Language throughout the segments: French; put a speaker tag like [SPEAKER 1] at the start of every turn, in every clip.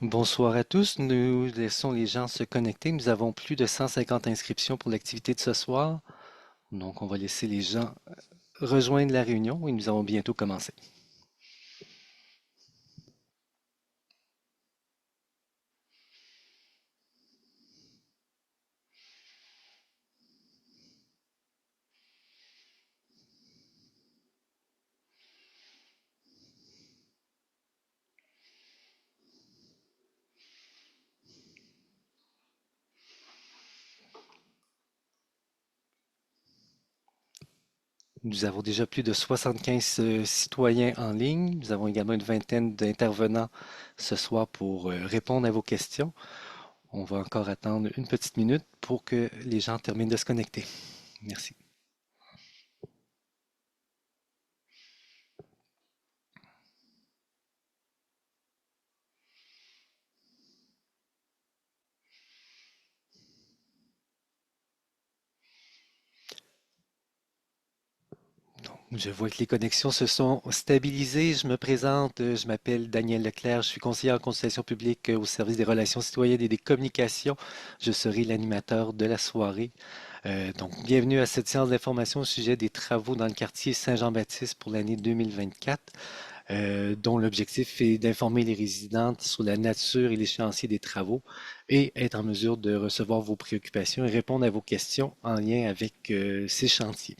[SPEAKER 1] Bonsoir à tous, nous laissons les gens se connecter. Nous avons plus de 150 inscriptions pour l'activité de ce soir, donc on va laisser les gens rejoindre la réunion et nous allons bientôt commencer. Nous avons déjà plus de 75 citoyens en ligne. Nous avons également une vingtaine d'intervenants ce soir pour répondre à vos questions. On va encore attendre une petite minute pour que les gens terminent de se connecter. Merci. Je vois que les connexions se sont stabilisées. Je me présente, je m'appelle Daniel Leclerc, je suis conseiller en consultation publique au service des relations citoyennes et des communications. Je serai l'animateur de la soirée. Donc, bienvenue à cette séance d'information au sujet des travaux dans le quartier Saint-Jean-Baptiste pour l'année 2024, dont l'objectif est d'informer les résidents sur la nature et l'échéancier des travaux et être en mesure de recevoir vos préoccupations et répondre à vos questions en lien avec ces chantiers.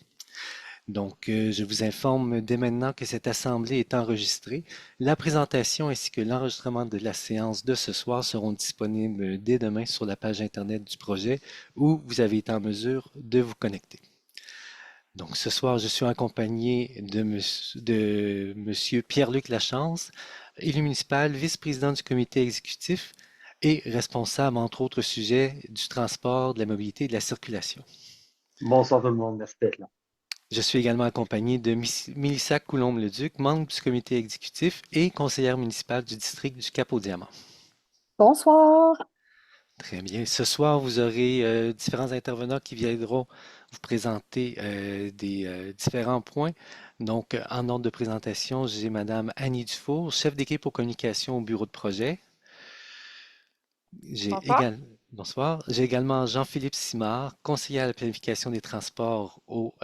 [SPEAKER 1] Donc, je vous informe dès maintenant que cette assemblée est enregistrée. La présentation ainsi que l'enregistrement de la séance de ce soir seront disponibles dès demain sur la page Internet du projet où vous avez été en mesure de vous connecter. Donc, ce soir, je suis accompagné de Monsieur Pierre-Luc Lachance, élu municipal, vice-président du comité exécutif et responsable, entre autres sujets, du transport, de la mobilité et de la circulation.
[SPEAKER 2] Bonsoir tout le monde, merci d'être là.
[SPEAKER 1] Je suis également accompagné de Mélissa Coulombe-Leduc, membre du comité exécutif et conseillère municipale du district du Cap-aux-Diamants.
[SPEAKER 3] Bonsoir.
[SPEAKER 1] Très bien. Ce soir, vous aurez différents intervenants qui viendront vous présenter des différents points. Donc, en ordre de présentation, j'ai Madame Annie Dufour, chef d'équipe aux communications au bureau de projet. J'ai
[SPEAKER 3] Bonsoir.
[SPEAKER 1] Bonsoir. J'ai également Jean-Philippe Simard, conseiller à la planification des transports au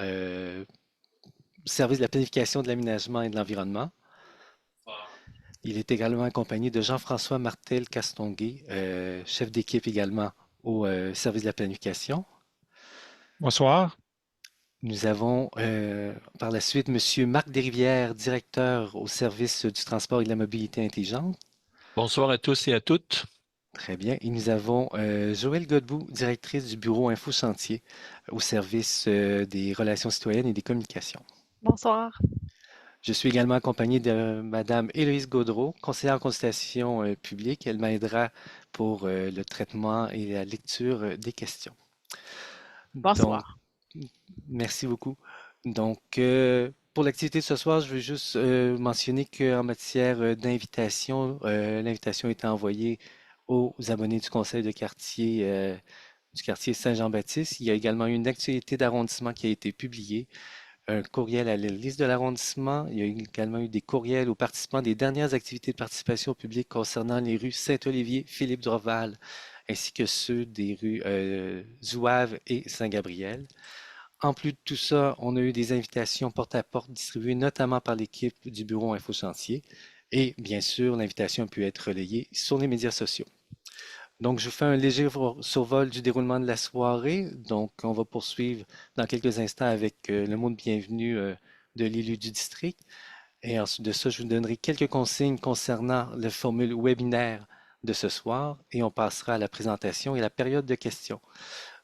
[SPEAKER 1] service de la planification de l'aménagement et de l'environnement. Il est également accompagné de Jean-François Martel-Castonguay, chef d'équipe également au service de la planification.
[SPEAKER 4] Bonsoir.
[SPEAKER 1] Nous avons par la suite Monsieur Marc Desrivières, directeur au service du transport et de la mobilité intelligente.
[SPEAKER 4] Bonsoir à tous et à toutes.
[SPEAKER 1] Très bien. Et nous avons Joëlle Godbout, directrice du bureau Info Chantier au service des relations citoyennes et des communications.
[SPEAKER 3] Bonsoir.
[SPEAKER 1] Je suis également accompagné de Madame Héloïse Gaudreau, conseillère en consultation publique. Elle m'aidera pour le traitement et la lecture des questions. Donc,
[SPEAKER 3] Bonsoir.
[SPEAKER 1] merci beaucoup. Donc, pour l'activité de ce soir, je veux juste mentionner qu'en matière d'invitation, l'invitation a été envoyée aux abonnés du quartier Saint-Jean-Baptiste. Il y a également une actualité d'arrondissement qui a été publiée, un courriel à la liste de l'arrondissement. Il y a également eu des courriels aux participants des dernières activités de participation publique concernant les rues Saint-Olivier, Philippe Dorval, ainsi que ceux des rues Zouave et Saint-Gabriel. En plus de tout ça, on a eu des invitations porte-à-porte distribuées notamment par l'équipe du bureau Info Chantier. Et bien sûr, l'invitation a pu être relayée sur les médias sociaux. Donc, je vous fais un léger survol du déroulement de la soirée. Donc, on va poursuivre dans quelques instants avec le mot de bienvenue de l'élu du district. Et ensuite de ça, je vous donnerai quelques consignes concernant la formule webinaire de ce soir et on passera à la présentation et la période de questions.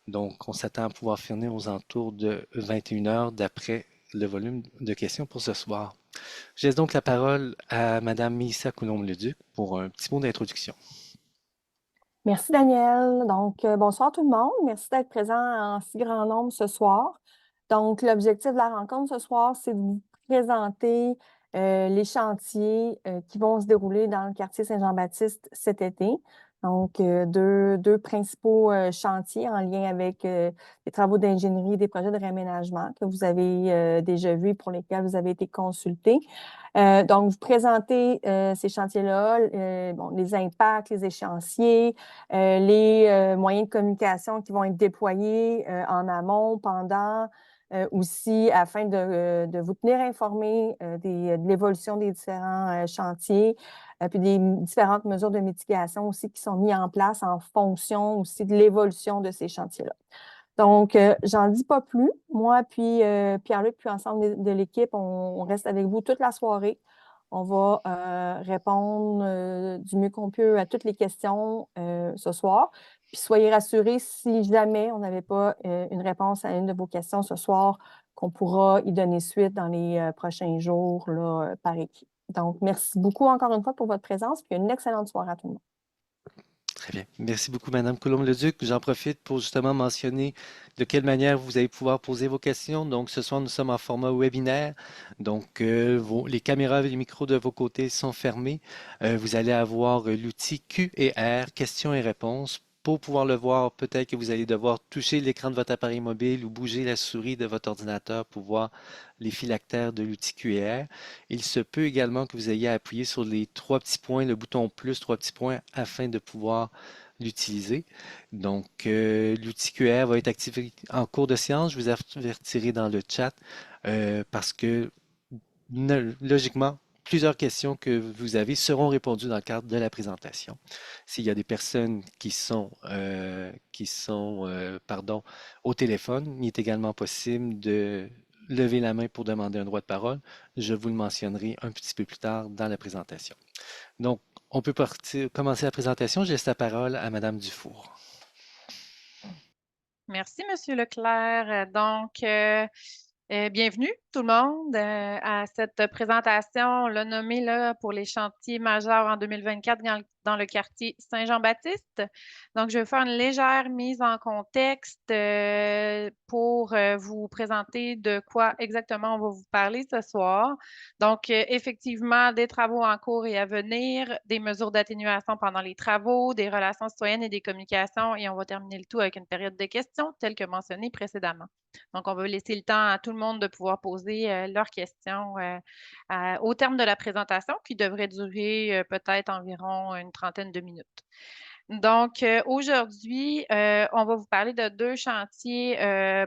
[SPEAKER 1] Donc, on s'attend à pouvoir finir aux alentours de 21 heures d'après le volume de questions pour ce soir. Je laisse donc la parole à Madame Mélissa Coulombe-Leduc pour un petit mot d'introduction.
[SPEAKER 3] Merci, Daniel. Donc, bonsoir tout le monde. Merci d'être présent en si grand nombre ce soir. Donc, l'objectif de la rencontre ce soir, c'est de vous présenter les chantiers qui vont se dérouler dans le quartier Saint-Jean-Baptiste cet été. Donc, deux principaux chantiers en lien avec les travaux d'ingénierie, des projets de réaménagement que vous avez déjà vus, pour lesquels vous avez été consultés. Donc, vous présentez ces chantiers-là, bon, les impacts, les échéanciers, les moyens de communication qui vont être déployés en amont, pendant, aussi afin de vous tenir informé de l'évolution des différents chantiers, puis des différentes mesures de mitigation aussi qui sont mises en place en fonction aussi de l'évolution de ces chantiers-là. Donc, j'en dis pas plus. Moi, puis Pierre-Luc, puis ensemble de l'équipe, on reste avec vous toute la soirée. On va répondre du mieux qu'on peut à toutes les questions ce soir. Puis soyez rassurés, si jamais on n'avait pas une réponse à une de vos questions ce soir, qu'on pourra y donner suite dans les prochains jours là, par équipe. Donc, merci beaucoup encore une fois pour votre présence, puis une excellente soirée à tout le monde.
[SPEAKER 1] Très bien. Merci beaucoup, Madame Coulombe-Leduc. J'en profite pour justement mentionner de quelle manière vous allez pouvoir poser vos questions. Donc, ce soir, nous sommes en format webinaire. Donc, les caméras et les micros de vos côtés sont fermés. Vous allez avoir l'outil Q&R, questions et réponses. Pour pouvoir le voir, peut-être que vous allez devoir toucher l'écran de votre appareil mobile ou bouger la souris de votre ordinateur pour voir les phylactères de l'outil Q&R. Il se peut également que vous ayez à appuyer sur les trois petits points, le bouton plus, trois petits points, afin de pouvoir l'utiliser. Donc, l'outil QR va être activé en cours de séance. Je vous avertirai dans le chat parce que logiquement, plusieurs questions que vous avez seront répondues dans le cadre de la présentation. S'il y a des personnes qui sont au téléphone, il est également possible de lever la main pour demander un droit de parole. Je vous le mentionnerai un petit peu plus tard dans la présentation. Donc, on peut commencer la présentation. Je laisse la parole à Madame Dufour.
[SPEAKER 5] Merci, Monsieur Leclerc. Donc, bienvenue tout le monde à cette présentation, on l'a nommée là, pour les chantiers majeurs en 2024 dans le quartier Saint-Jean-Baptiste. Donc, je vais faire une légère mise en contexte pour vous présenter de quoi exactement on va vous parler ce soir. Donc, effectivement, des travaux en cours et à venir, des mesures d'atténuation pendant les travaux, des relations citoyennes et des communications, et on va terminer le tout avec une période de questions, telle que mentionnée précédemment. Donc, on va laisser le temps à tout le monde de pouvoir poser leurs questions au terme de la présentation, qui devrait durer peut-être environ une trentaine de minutes. Donc, aujourd'hui, on va vous parler de deux chantiers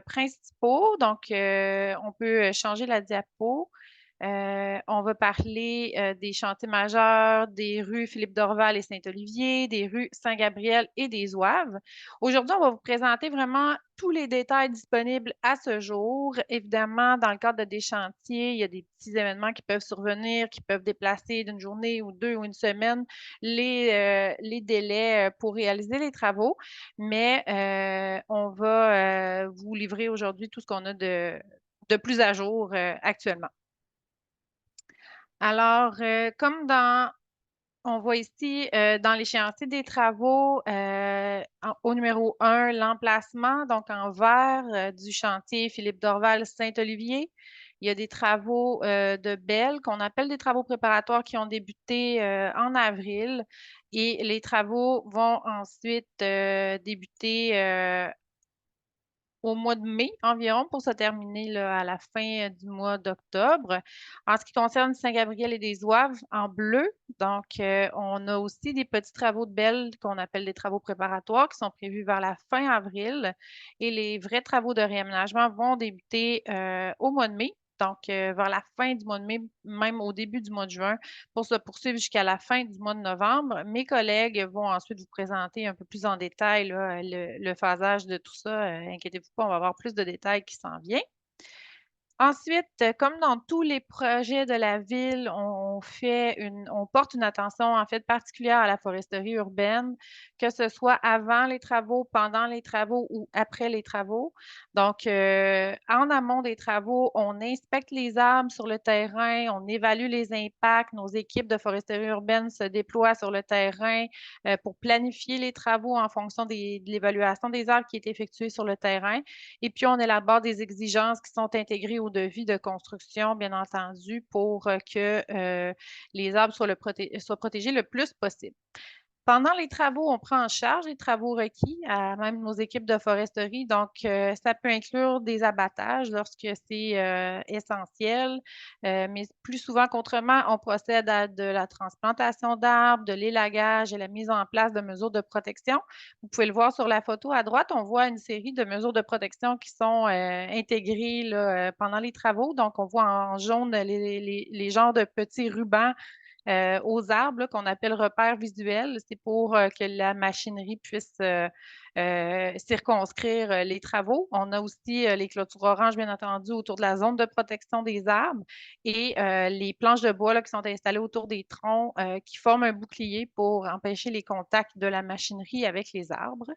[SPEAKER 5] principaux. Donc, on peut changer la diapo. On va parler des chantiers majeurs des rues Philippe Dorval et Saint-Olivier, des rues Saint-Gabriel et des Zouaves. Aujourd'hui, on va vous présenter vraiment tous les détails disponibles à ce jour. Évidemment, dans le cadre de des chantiers, il y a des petits événements qui peuvent survenir, qui peuvent déplacer d'une journée ou deux ou une semaine les délais pour réaliser les travaux. Mais on va vous livrer aujourd'hui tout ce qu'on a de plus à jour actuellement. Alors, comme on voit ici dans l'échéancier des travaux, au numéro 1, l'emplacement, donc en vert du chantier Philippe Dorval Saint-Olivier. Il y a des travaux de BEL qu'on appelle des travaux préparatoires qui ont débuté en avril et les travaux vont ensuite débuter au mois de mai environ pour se terminer là, à la fin du mois d'octobre. En ce qui concerne Saint-Gabriel et des Zouaves, en bleu, donc on a aussi des petits travaux de BEL qu'on appelle des travaux préparatoires qui sont prévus vers la fin avril et les vrais travaux de réaménagement vont débuter au mois de mai. Donc, vers la fin du mois de mai, même au début du mois de juin, pour se poursuivre jusqu'à la fin du mois de novembre. Mes collègues vont ensuite vous présenter un peu plus en détail là, le phasage de tout ça. Inquiétez-vous pas, on va avoir plus de détails qui s'en viennent. Ensuite, comme dans tous les projets de la ville, on porte une attention en fait particulière à la foresterie urbaine, que ce soit avant les travaux, pendant les travaux ou après les travaux. Donc, en amont des travaux, on inspecte les arbres sur le terrain, on évalue les impacts. Nos équipes de foresterie urbaine se déploient sur le terrain pour planifier les travaux en fonction de l'évaluation des arbres qui est effectuée sur le terrain. Et puis, on élabore des exigences qui sont intégrées au devis de construction, bien entendu, pour que les arbres soient protégés le plus possible. Pendant les travaux, on prend en charge les travaux requis à même nos équipes de foresterie. Donc, ça peut inclure des abattages lorsque c'est essentiel, mais plus souvent qu'autrement, on procède à de la transplantation d'arbres, de l'élagage et la mise en place de mesures de protection. Vous pouvez le voir sur la photo à droite, on voit une série de mesures de protection qui sont intégrées là, pendant les travaux. Donc, on voit en jaune les genres de petits rubans aux arbres là, qu'on appelle repères visuels. C'est pour que la machinerie puisse circonscrire les travaux. On a aussi les clôtures oranges, bien entendu, autour de la zone de protection des arbres et les planches de bois là, qui sont installées autour des troncs qui forment un bouclier pour empêcher les contacts de la machinerie avec les arbres.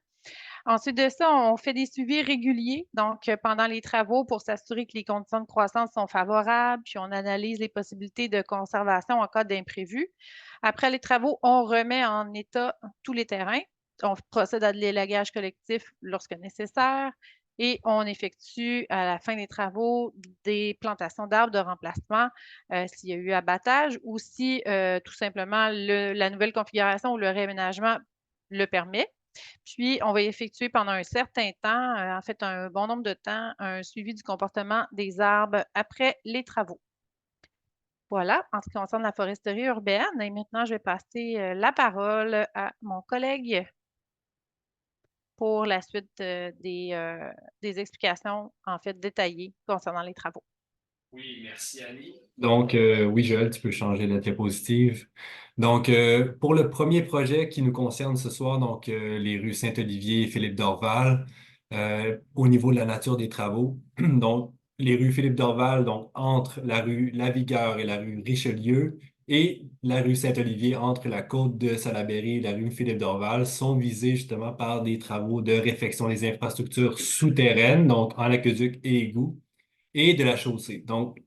[SPEAKER 5] Ensuite de ça, on fait des suivis réguliers, donc pendant les travaux pour s'assurer que les conditions de croissance sont favorables, puis on analyse les possibilités de conservation en cas d'imprévu. Après les travaux, on remet en état tous les terrains. On procède à de l'élagage collectif lorsque nécessaire et on effectue à la fin des travaux des plantations d'arbres de remplacement s'il y a eu abattage ou si tout simplement la nouvelle configuration ou le réaménagement le permet. Puis, on va effectuer pendant un certain temps, en fait un bon nombre de temps, un suivi du comportement des arbres après les travaux. Voilà, en ce qui concerne la foresterie urbaine. Et maintenant, je vais passer la parole à mon collègue pour la suite des explications, en fait, détaillées concernant les travaux.
[SPEAKER 6] Oui, merci Annie. Donc, oui, Joël, tu peux changer la diapositive. Donc, pour le premier projet qui nous concerne ce soir, donc les rues Saint-Olivier et Philippe Dorval, au niveau de la nature des travaux, donc les rues Philippe Dorval, donc entre la rue Lavigueur et la rue Richelieu, et la rue Saint-Olivier entre la côte de Salaberry et la rue Philippe Dorval sont visées justement par des travaux de réfection des infrastructures souterraines, donc en aqueduc et égouts et de la chaussée. Donc,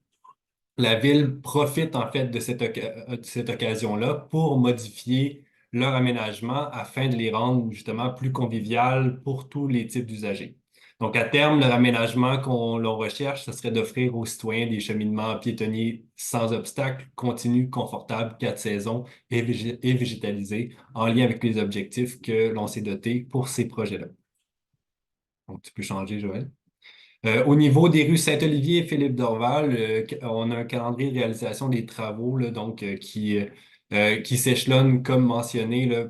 [SPEAKER 6] la ville profite en fait de cette occasion-là pour modifier leur aménagement afin de les rendre justement plus conviviales pour tous les types d'usagers. Donc, à terme, leur aménagement l'on recherche, ce serait d'offrir aux citoyens des cheminements piétonniers sans obstacles, continus, confortables, 4 saisons et végétalisés, en lien avec les objectifs que l'on s'est dotés pour ces projets-là. Donc, tu peux changer, Joël. Au niveau des rues Saint-Olivier et Philippe Dorval, on a un calendrier de réalisation des travaux là, donc, qui s'échelonne, comme mentionné, là,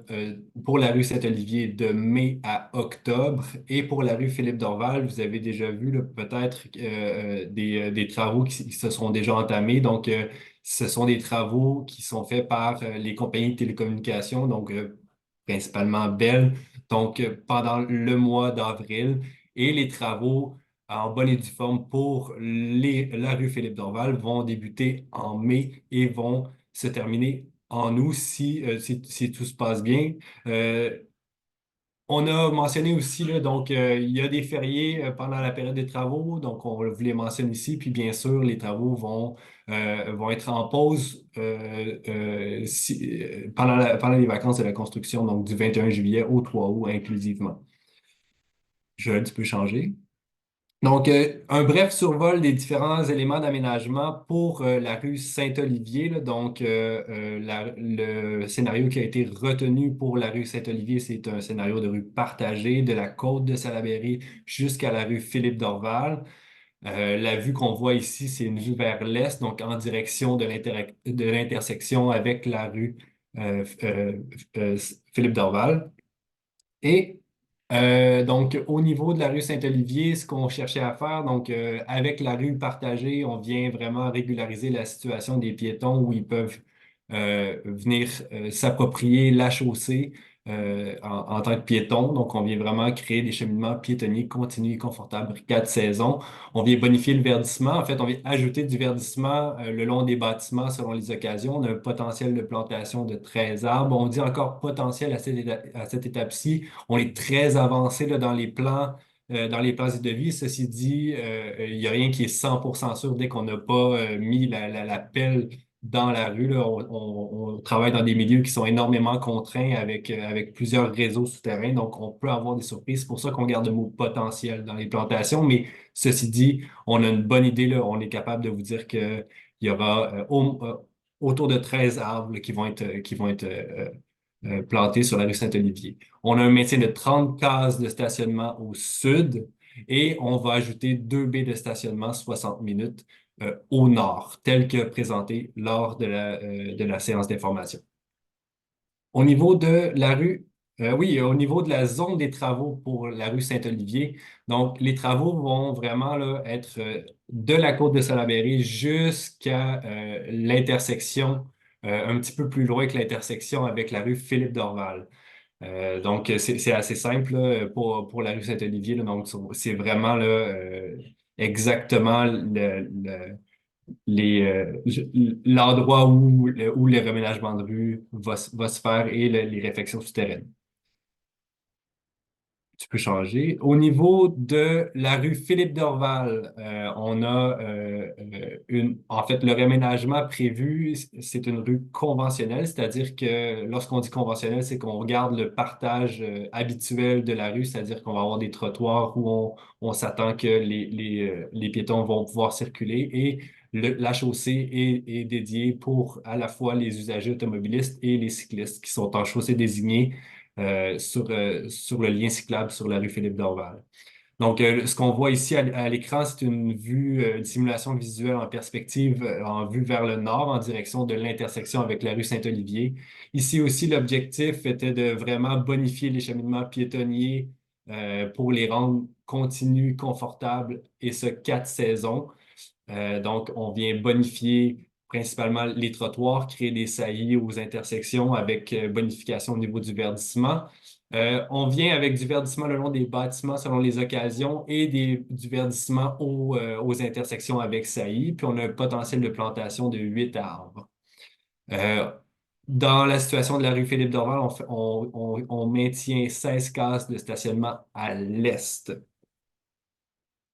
[SPEAKER 6] pour la rue Saint-Olivier de mai à octobre. Et pour la rue Philippe Dorval, vous avez déjà vu là, peut-être des travaux qui se sont déjà entamés. Donc, ce sont des travaux qui sont faits par les compagnies de télécommunications, donc principalement Bell, donc pendant le mois d'avril. Et les travaux en bonne et due forme pour la rue Philippe Dorval vont débuter en mai et vont se terminer en août si tout se passe bien. On a mentionné aussi, là, donc, il y a des fériés pendant la période des travaux, donc on vous les mentionne ici. Puis bien sûr, les travaux vont être en pause pendant les vacances de la construction, donc du 21 juillet au 3 août inclusivement. Joël, tu peux changer. Donc, un bref survol des différents éléments d'aménagement pour la rue Saint-Olivier, là. Donc, le scénario qui a été retenu pour la rue Saint-Olivier, c'est un scénario de rue partagée de la côte de Salaberry jusqu'à la rue Philippe Dorval. La vue qu'on voit ici, c'est une vue vers l'est, donc en direction de l'intersection avec la rue Philippe Dorval. Et donc, au niveau de la rue Saint-Olivier, ce qu'on cherchait à faire, donc avec la rue partagée, on vient vraiment régulariser la situation des piétons où ils peuvent venir s'approprier la chaussée en tant que piétons. Donc, on vient vraiment créer des cheminements piétonniers continus et confortables 4 saisons. On vient bonifier le verdissement. En fait, on vient ajouter du verdissement le long des bâtiments selon les occasions. On a un potentiel de plantation de 13 arbres. On dit encore potentiel à cette étape-ci. On est très avancé là, dans les plans et devis. Ceci dit, il n'y a rien qui est 100% sûr dès qu'on n'a pas mis la pelle dans la rue. Là, on travaille dans des milieux qui sont énormément contraints avec plusieurs réseaux souterrains. Donc, on peut avoir des surprises. C'est pour ça qu'on garde le mot potentiel dans les plantations. Mais ceci dit, on a une bonne idée. Là, on est capable de vous dire qu'il y aura autour de 13 arbres là, qui vont être plantées sur la rue Saint-Olivier. On a un maintien de 30 cases de stationnement au sud et on va ajouter 2 baies de stationnement 60 minutes au nord, tel que présenté lors de la séance d'information. Au niveau de la rue, oui, au niveau de la zone des travaux pour la rue Saint-Olivier, donc les travaux vont vraiment là, être de la côte de Salaberry jusqu'à l'intersection, un petit peu plus loin que l'intersection avec la rue Philippe-Dorval. Donc, c'est assez simple là, pour la rue Saint-Olivier. Là. Donc, c'est vraiment là, exactement l'endroit où le reménagement de rue va se faire et les réfections souterraines. Tu peux changer. Au niveau de la rue Philippe-Dorval, on a en fait, le réménagement prévu, c'est une rue conventionnelle, c'est-à-dire que lorsqu'on dit conventionnel, c'est qu'on regarde le partage habituel de la rue, c'est-à-dire qu'on va avoir des trottoirs où on s'attend que les piétons vont pouvoir circuler et la chaussée est dédiée pour à la fois les usagers automobilistes et les cyclistes qui sont en chaussée désignée sur le lien cyclable sur la rue Philippe-Dorval. Donc, ce qu'on voit ici à l'écran, c'est une vue, une simulation visuelle en perspective, en vue vers le nord, en direction de l'intersection avec la rue Saint-Olivier. Ici aussi, l'objectif était de vraiment bonifier les cheminements piétonniers pour les rendre continus, confortables, et ce, 4 saisons. Donc, on vient bonifier principalement les trottoirs, créer des saillies aux intersections avec bonification au niveau du verdissement. On vient avec du verdissement le long des bâtiments selon les occasions et du verdissement aux intersections avec saillies. Puis, on a un potentiel de plantation de 8 arbres. Dans la situation de la rue Philippe-Dorval, on maintient 16 cases de stationnement à l'est.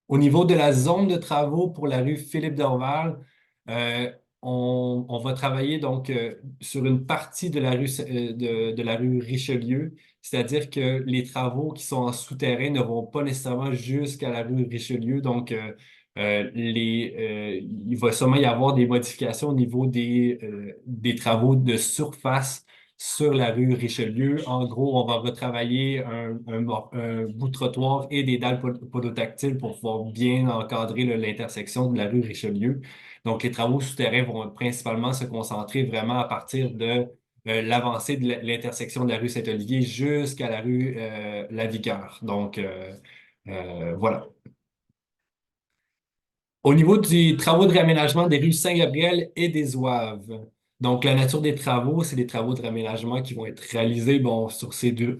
[SPEAKER 6] Au niveau de la zone de travaux pour la rue Philippe-Dorval, euh, on va travailler donc sur une partie de la rue, de la rue Richelieu, c'est-à-dire que les travaux qui sont en souterrain ne vont pas nécessairement jusqu'à la rue Richelieu. Donc, il va sûrement y avoir des modifications au niveau des travaux de surface sur la rue Richelieu. En gros, on va retravailler un bout de trottoir et des dalles podotactiles pour pouvoir bien encadrer l'intersection de la rue Richelieu. Donc, les travaux souterrains vont principalement se concentrer vraiment à partir de l'avancée de l'intersection de la rue Saint-Olivier jusqu'à la rue Lavigueur. Donc, voilà. Au niveau des travaux de réaménagement des rues Saint-Gabriel et des Zouaves, donc la nature des travaux, c'est des travaux de réaménagement qui vont être réalisés bon, sur ces deux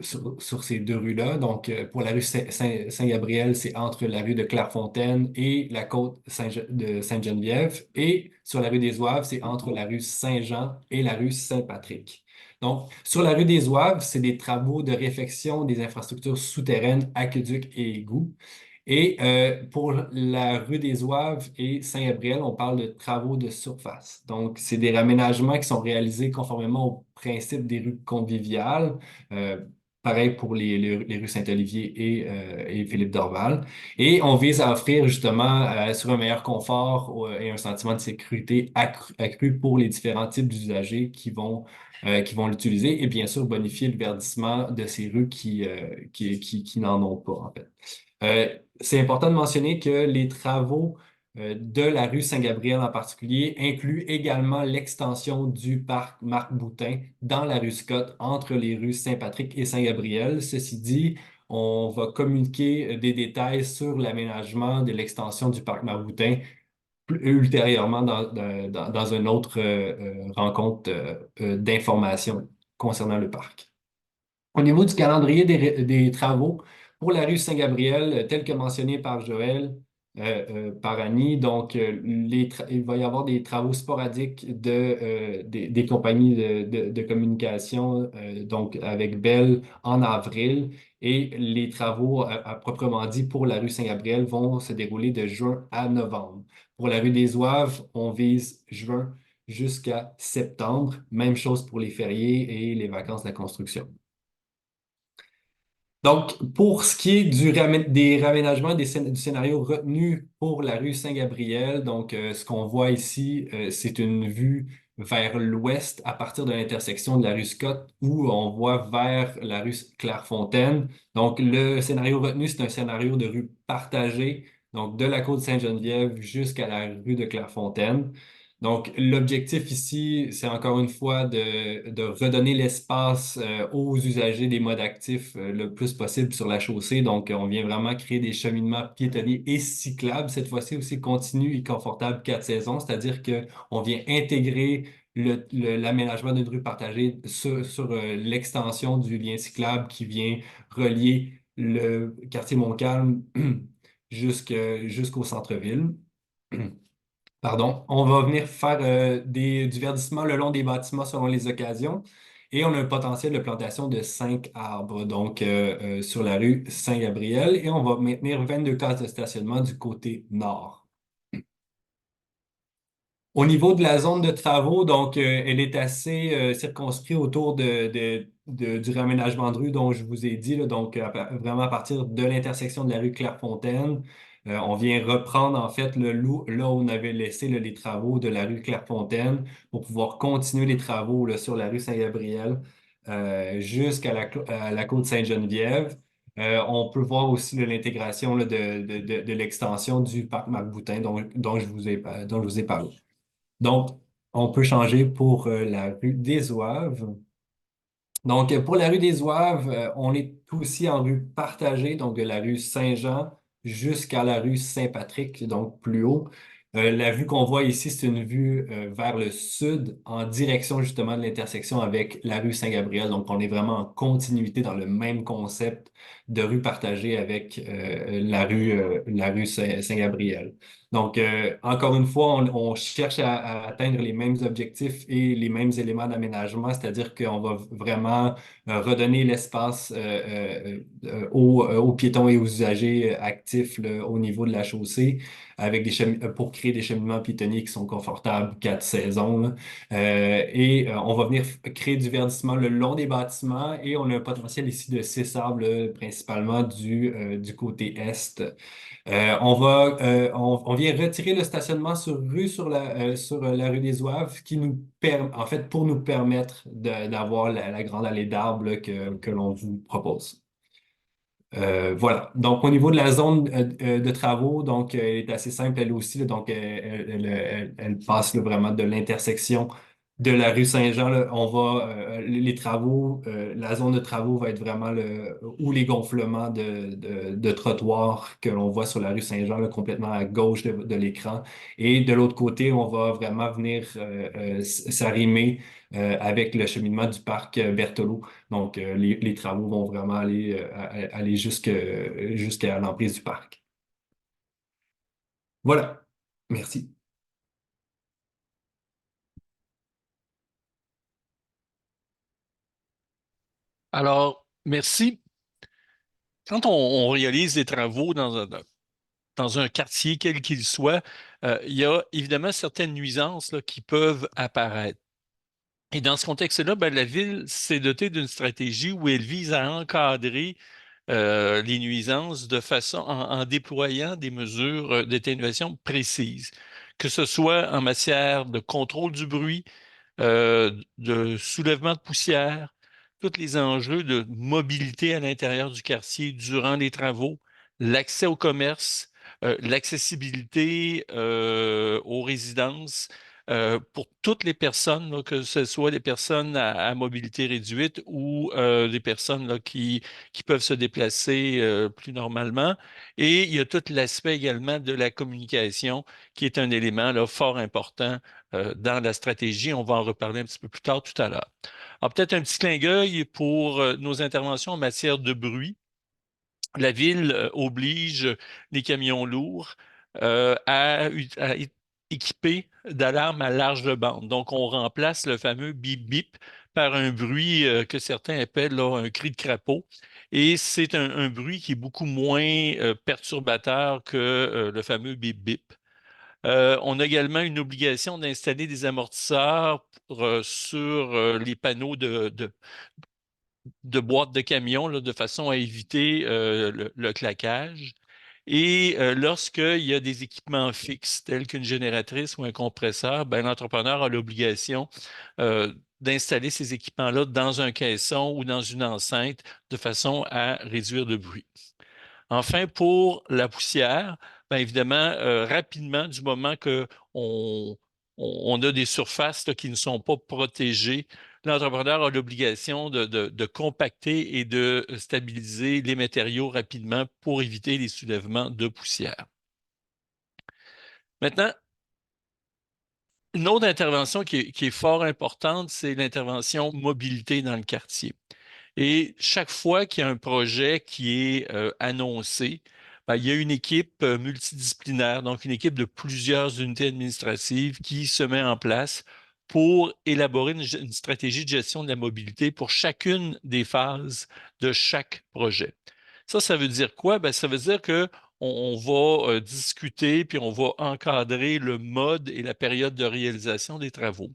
[SPEAKER 6] rues-là. Donc, pour la rue Saint-Gabriel, c'est entre la rue de Clairefontaine et la côte de Sainte-Geneviève. Et sur la rue des Zouaves, c'est entre la rue Saint-Jean et la rue Saint-Patrick. Donc, sur la rue des Zouaves, c'est des travaux de réfection des infrastructures souterraines, aqueducs et égouts. Et pour la rue des Zouaves et Saint-Gabriel, on parle de travaux de surface. Donc, c'est des raménagements qui sont réalisés conformément au principe des rues conviviales. Pareil pour les rues Saint-Olivier et Philippe-Dorval. Et on vise à offrir justement sur un meilleur confort et un sentiment de sécurité accru pour les différents types d'usagers qui vont l'utiliser et bien sûr bonifier le verdissement de ces rues qui n'en ont pas, en fait. C'est important de mentionner que les travaux de la rue Saint-Gabriel en particulier incluent également l'extension du parc Marc-Boutin dans la rue Scott entre les rues Saint-Patrick et Saint-Gabriel. Ceci dit, on va communiquer des détails sur l'aménagement de l'extension du parc Marc-Boutin ultérieurement dans une autre rencontre d'information concernant le parc. Au niveau du calendrier des travaux, pour la rue Saint-Gabriel, tel que mentionné par Joël, par Annie, donc il va y avoir des travaux sporadiques des compagnies de communication, donc avec Bell en avril, et les travaux à proprement dit pour la rue Saint-Gabriel vont se dérouler de juin à novembre. Pour la rue des Zouaves, on vise juin jusqu'à septembre. Même chose pour les fériés et les vacances de la construction. Donc, pour ce qui est des raménagements du scénario retenu pour la rue Saint-Gabriel, donc ce qu'on voit ici, c'est une vue vers l'ouest à partir de l'intersection de la rue Scott où on voit vers la rue Clairefontaine. Donc, le scénario retenu, c'est un scénario de rue partagée, donc de la côte Sainte-Geneviève jusqu'à la rue de Clairefontaine. Donc, l'objectif ici, c'est encore une fois de redonner l'espace aux usagers des modes actifs le plus possible sur la chaussée. Donc, on vient vraiment créer des cheminements piétonniers et cyclables, cette fois-ci aussi continus et confortables 4 saisons, c'est-à-dire qu'on vient intégrer l'aménagement d'une rue partagée sur l'extension du lien cyclable qui vient relier le quartier Montcalm jusqu'au centre-ville. Pardon, on va venir faire du verdissement le long des bâtiments selon les occasions et on a un potentiel de plantation de 5 arbres donc sur la rue Saint-Gabriel et on va maintenir 22 cases de stationnement du côté nord. Au niveau de la zone de travaux, donc elle est assez circonscrite autour du réaménagement de rue dont je vous ai dit, là, donc vraiment à partir de l'intersection de la rue Clairefontaine. On vient reprendre en fait là où on avait laissé là, les travaux de la rue Clairefontaine pour pouvoir continuer les travaux là, sur la rue Saint-Gabriel jusqu'à à la côte Sainte-Geneviève. On peut voir aussi là, l'intégration là, de l'extension du parc Marc-Boutin dont je vous ai parlé. Donc, on peut changer pour la rue des Ouaves. Donc, pour la rue des Ouaves, on est aussi en rue partagée, donc de la rue Saint-Jean jusqu'à la rue Saint-Patrick, donc plus haut. La vue qu'on voit ici, c'est une vue vers le sud, en direction justement de l'intersection avec la rue Saint-Gabriel. Donc, on est vraiment en continuité dans le même concept de rue partagée avec la rue Saint-Gabriel. Donc, encore une fois, on cherche à atteindre les mêmes objectifs et les mêmes éléments d'aménagement, c'est-à-dire qu'on va vraiment redonner l'espace aux piétons et aux usagers actifs là, au niveau de la chaussée avec pour créer des cheminements piétonniers qui sont confortables 4 saisons. Là. On va venir créer du verdissement le long des bâtiments et on a un potentiel ici de 6 arbres, là, principalement du côté est. On vient retirer le stationnement sur la rue des Ouaves, qui nous permet, en fait, pour nous permettre d'avoir la grande allée d'arbres là, que l'on vous propose. Voilà. Donc, au niveau de la zone de travaux, donc, elle est assez simple, elle aussi. Là, donc, elle passe là, vraiment de l'intersection de la rue Saint-Jean. Là. Les travaux, la zone de travaux va être vraiment où les gonflements de trottoirs que l'on voit sur la rue Saint-Jean, là, complètement à gauche de l'écran. Et de l'autre côté, on va vraiment venir s'arrimer avec le cheminement du parc Berthelot. Donc, les travaux vont vraiment aller jusqu'à l'emprise du parc. Voilà. Merci.
[SPEAKER 4] Alors, merci. Quand on réalise des travaux dans un quartier, quel qu'il soit, il y a évidemment certaines nuisances là, qui peuvent apparaître. Et dans ce contexte-là, ben, la ville s'est dotée d'une stratégie où elle vise à encadrer les nuisances en déployant des mesures d'atténuation précises, que ce soit en matière de contrôle du bruit, de soulèvement de poussière, tous les enjeux de mobilité à l'intérieur du quartier durant les travaux, l'accès au commerce, l'accessibilité aux résidences pour toutes les personnes, là, que ce soit des personnes à mobilité réduite ou des personnes là, qui peuvent se déplacer plus normalement. Et il y a tout l'aspect également de la communication qui est un élément là, fort important dans la stratégie. On va en reparler un petit peu plus tard tout à l'heure. Alors, peut-être un petit clin d'œil pour nos interventions en matière de bruit. La ville oblige les camions lourds à équiper d'alarmes à large bande. Donc, on remplace le fameux bip-bip par un bruit que certains appellent là, un cri de crapaud. Et c'est un bruit qui est beaucoup moins perturbateur que le fameux bip-bip. On a également une obligation d'installer des amortisseurs sur les panneaux de boîtes de camions là, de façon à éviter le claquage. Et lorsqu'il y a des équipements fixes, tels qu'une génératrice ou un compresseur, ben, l'entrepreneur a l'obligation d'installer ces équipements-là dans un caisson ou dans une enceinte de façon à réduire le bruit. Enfin, pour la poussière, bien évidemment, rapidement, du moment qu'on a des surfaces là, qui ne sont pas protégées, l'entrepreneur a l'obligation de compacter et de stabiliser les matériaux rapidement pour éviter les soulèvements de poussière. Maintenant, une autre intervention qui est fort importante, c'est l'intervention mobilité dans le quartier. Et chaque fois qu'il y a un projet qui est annoncé, ben, il y a une équipe multidisciplinaire, donc une équipe de plusieurs unités administratives qui se met en place pour élaborer une stratégie de gestion de la mobilité pour chacune des phases de chaque projet. Ça veut dire quoi? Ben, ça veut dire qu'on va discuter puis on va encadrer le mode et la période de réalisation des travaux.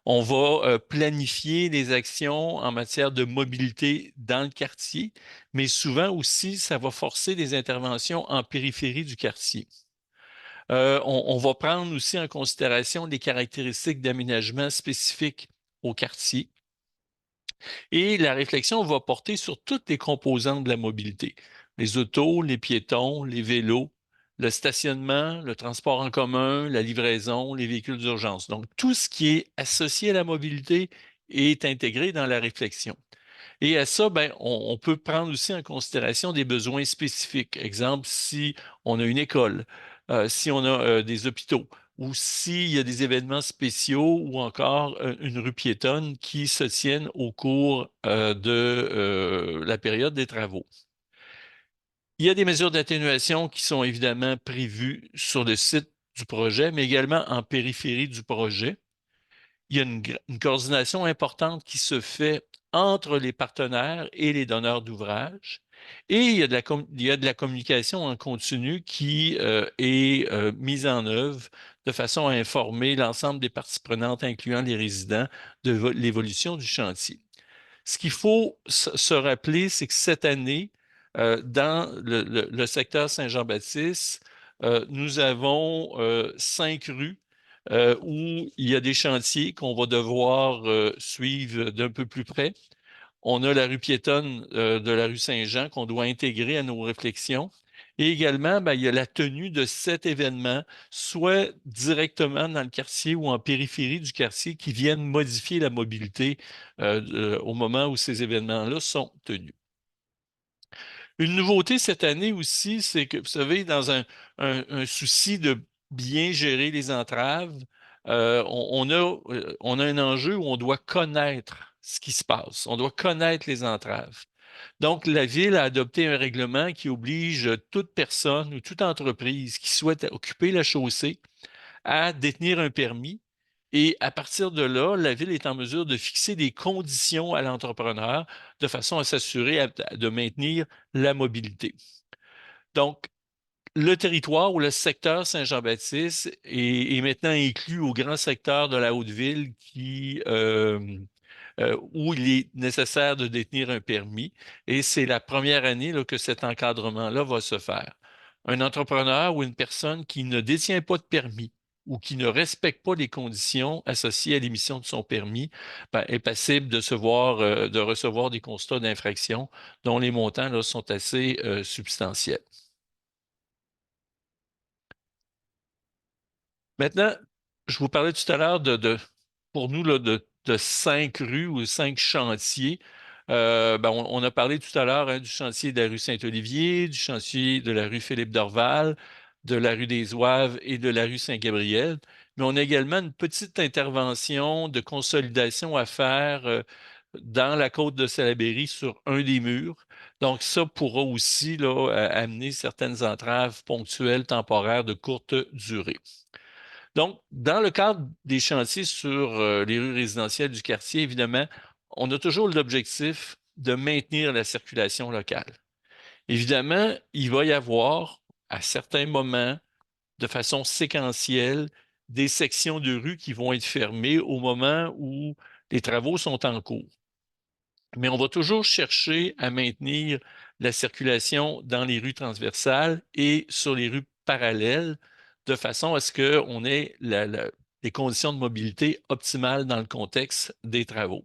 [SPEAKER 4] On va planifier les actions en matière de mobilité dans le quartier, mais souvent aussi, ça va forcer des interventions en périphérie du quartier. On va prendre aussi en considération les caractéristiques d'aménagement spécifiques au quartier. Et la réflexion va porter sur toutes les composantes de la mobilité. Les autos, les piétons, les vélos, le stationnement, le transport en commun, la livraison, les véhicules d'urgence. Donc, tout ce qui est associé à la mobilité est intégré dans la réflexion. Et à ça, ben, on peut prendre aussi en considération des besoins spécifiques. Exemple, si on a une école, si on a des hôpitaux, ou s'il y a des événements spéciaux ou encore une rue piétonne qui se tiennent au cours de la période des travaux. Il y a des mesures d'atténuation qui sont évidemment prévues sur le site du projet, mais également en périphérie du projet. Il y a une coordination importante qui se fait entre les partenaires et les donneurs d'ouvrages. Et il y a de la communication en continu qui est mise en œuvre de façon à informer l'ensemble des parties prenantes, incluant les résidents, de l'évolution du chantier. Ce qu'il faut se rappeler, c'est que cette année, dans le secteur Saint-Jean-Baptiste, nous avons 5 rues où il y a des chantiers qu'on va devoir suivre d'un peu plus près. On a la rue piétonne de la rue Saint-Jean qu'on doit intégrer à nos réflexions. Et également, ben, il y a la tenue de cet événement, soit directement dans le quartier ou en périphérie du quartier, qui viennent modifier la mobilité au moment où ces événements-là sont tenus. Une nouveauté cette année aussi, c'est que, vous savez, dans un souci de bien gérer les entraves, on a un enjeu où on doit connaître ce qui se passe. On doit connaître les entraves. Donc, la Ville a adopté un règlement qui oblige toute personne ou toute entreprise qui souhaite occuper la chaussée à détenir un permis. Et à partir de là, la Ville est en mesure de fixer des conditions à l'entrepreneur de façon à s'assurer de maintenir la mobilité. Donc, le territoire ou le secteur Saint-Jean-Baptiste est maintenant inclus au grand secteur de la Haute-Ville où il est nécessaire de détenir un permis. Et c'est la première année là, que cet encadrement-là va se faire. Un entrepreneur ou une personne qui ne détient pas de permis ou qui ne respecte pas les conditions associées à l'émission de son permis ben, est passible de recevoir des constats d'infraction dont les montants là, sont assez substantiels. Maintenant, je vous parlais tout à l'heure pour nous, là, de 5 rues ou 5 chantiers. Ben, on a parlé tout à l'heure hein, du chantier de la rue Saint-Olivier, du chantier de la rue Philippe-Dorval, de la rue des Oives et de la rue Saint-Gabriel. Mais on a également une petite intervention de consolidation à faire dans la côte de Salaberry sur un des murs. Donc, ça pourra aussi là, amener certaines entraves ponctuelles, temporaires, de courte durée. Donc, dans le cadre des chantiers sur les rues résidentielles du quartier, évidemment, on a toujours l'objectif de maintenir la circulation locale. Évidemment, il va y avoir, à certains moments, de façon séquentielle, des sections de rue qui vont être fermées au moment où les travaux sont en cours. Mais on va toujours chercher à maintenir la circulation dans les rues transversales et sur les rues parallèles de façon à ce qu'on ait les conditions de mobilité optimales dans le contexte des travaux.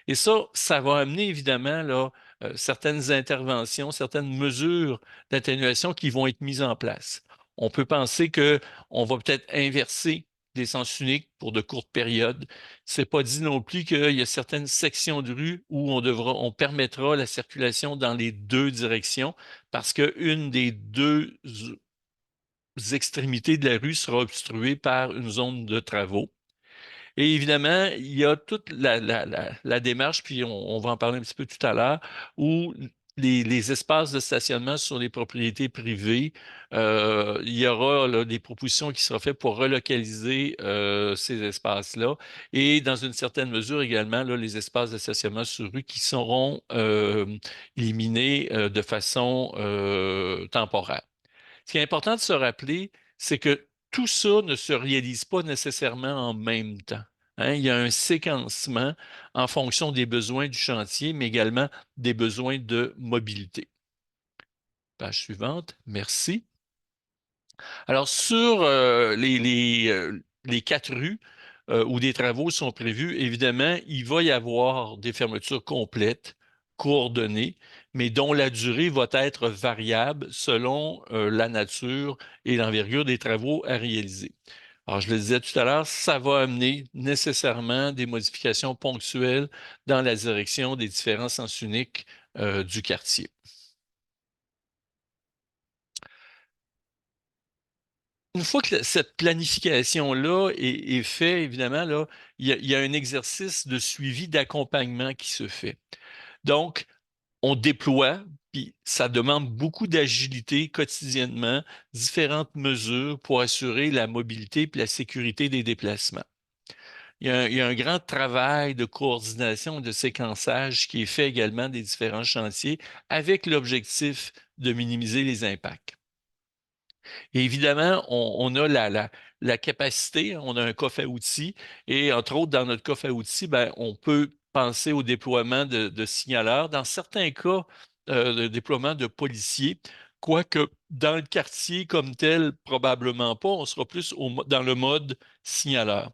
[SPEAKER 4] Et ça va amener évidemment là, certaines interventions, certaines mesures d'atténuation qui vont être mises en place. On peut penser qu'on va peut-être inverser des sens uniques pour de courtes périodes. Ce n'est pas dit non plus qu'il y a certaines sections de rue où on permettra la circulation dans les deux directions parce qu'une des deux extrémités de la rue sera obstruée par une zone de travaux. Et évidemment, il y a toute la démarche, puis on va en parler un petit peu tout à l'heure, où les espaces de stationnement sur les propriétés privées, il y aura là, des propositions qui seront faites pour relocaliser ces espaces-là et dans une certaine mesure également là, les espaces de stationnement sur rue qui seront éliminés de façon temporaire. Ce qui est important de se rappeler, c'est que tout ça ne se réalise pas nécessairement en même temps. Hein. Il y a un séquencement en fonction des besoins du chantier, mais également des besoins de mobilité. Page suivante, merci. Alors, sur les 4 rues où des travaux sont prévus, évidemment, il va y avoir des fermetures complètes, coordonnées, mais dont la durée va être variable selon la nature et l'envergure des travaux à réaliser. Alors, je le disais tout à l'heure, ça va amener nécessairement des modifications ponctuelles dans la direction des différents sens uniques du quartier. Une fois que cette planification-là est faite, évidemment, là, il y a un exercice de suivi d'accompagnement qui se fait. Donc, on déploie, puis ça demande beaucoup d'agilité quotidiennement, différentes mesures pour assurer la mobilité et la sécurité des déplacements. Il y a un grand travail de coordination, de séquençage qui est fait également des différents chantiers avec l'objectif de minimiser les impacts. Et évidemment, on a la capacité, on a un coffre à outils et entre autres, dans notre coffre à outils, ben, on peut penser au déploiement de signaleurs. Dans certains cas, de déploiement de policiers, quoique dans le quartier comme tel, probablement pas, on sera plus dans le mode signaleur.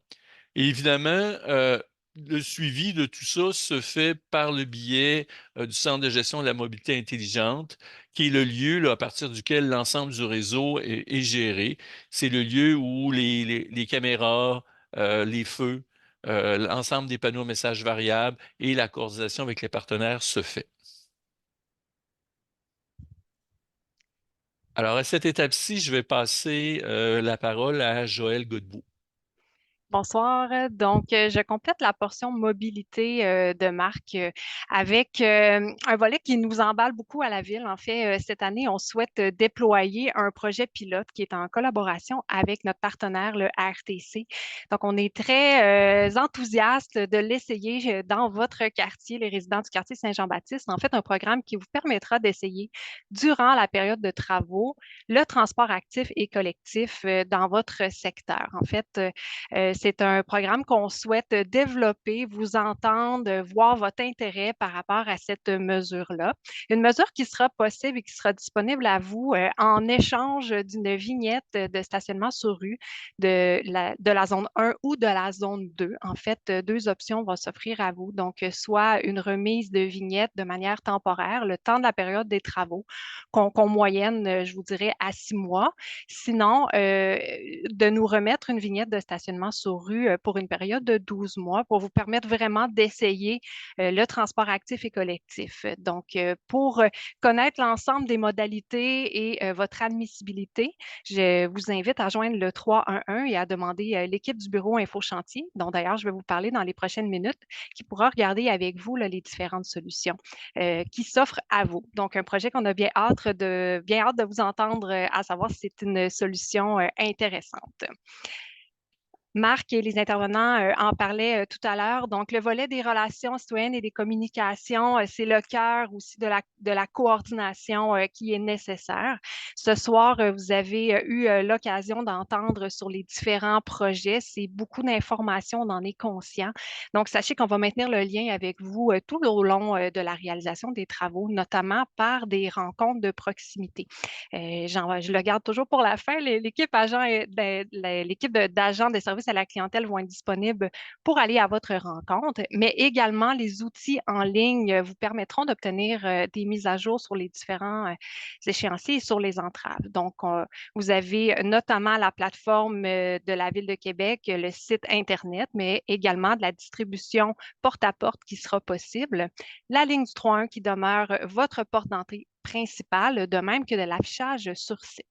[SPEAKER 4] Et évidemment, le suivi de tout ça se fait par le biais du Centre de gestion de la mobilité intelligente, qui est le lieu là, à partir duquel l'ensemble du réseau est géré. C'est le lieu où les caméras, les feux, l'ensemble des panneaux messages variables et la coordination avec les partenaires se fait. Alors, à cette étape-ci, je vais passer la parole à Joël Godbout.
[SPEAKER 7] Bonsoir. Donc, je complète la portion mobilité de Marc avec un volet qui nous emballe beaucoup à la ville. En fait, cette année, on souhaite déployer un projet pilote qui est en collaboration avec notre partenaire, le RTC. Donc, on est très enthousiaste de l'essayer dans votre quartier, les résidents du quartier Saint-Jean-Baptiste. En fait, un programme qui vous permettra d'essayer durant la période de travaux le transport actif et collectif dans votre secteur. En fait, c'est un programme qu'on souhaite développer, vous entendre, voir votre intérêt par rapport à cette mesure-là. Une mesure qui sera possible et qui sera disponible à vous en échange d'une vignette de stationnement sur rue de la zone 1 ou de la zone 2. En fait, 2 options vont s'offrir à vous. Donc, soit une remise de vignette de manière temporaire, le temps de la période des travaux, qu'on moyenne, je vous dirais, à 6 mois. Sinon, de nous remettre une vignette de stationnement sur rue pour une période de 12 mois pour vous permettre vraiment d'essayer le transport actif et collectif. Donc, pour connaître l'ensemble des modalités et votre admissibilité, je vous invite à joindre le 311 et à demander l'équipe du bureau Info Chantier, dont d'ailleurs je vais vous parler dans les prochaines minutes, qui pourra regarder avec vous là, les différentes solutions qui s'offrent à vous. Donc, un projet qu'on a bien hâte de vous entendre à savoir si c'est une solution intéressante. Marc et les intervenants en parlaient tout à l'heure. Donc, le volet des relations citoyennes et des communications, c'est le cœur aussi de la coordination qui est nécessaire. Ce soir, vous avez eu l'occasion d'entendre sur les différents projets. C'est beaucoup d'informations, on en est conscient. Donc, sachez qu'on va maintenir le lien avec vous tout au long de la réalisation des travaux, notamment par des rencontres de proximité. Je le garde toujours pour la fin. L'équipe d'agents de services à la clientèle vont être disponibles pour aller à votre rencontre, mais également les outils en ligne vous permettront d'obtenir des mises à jour sur les différents échéanciers et sur les entraves. Donc, vous avez notamment la plateforme de la Ville de Québec, le site Internet, mais également de la distribution porte-à-porte qui sera possible, la ligne du 3.1 qui demeure votre porte d'entrée principale, de même que de l'affichage sur site.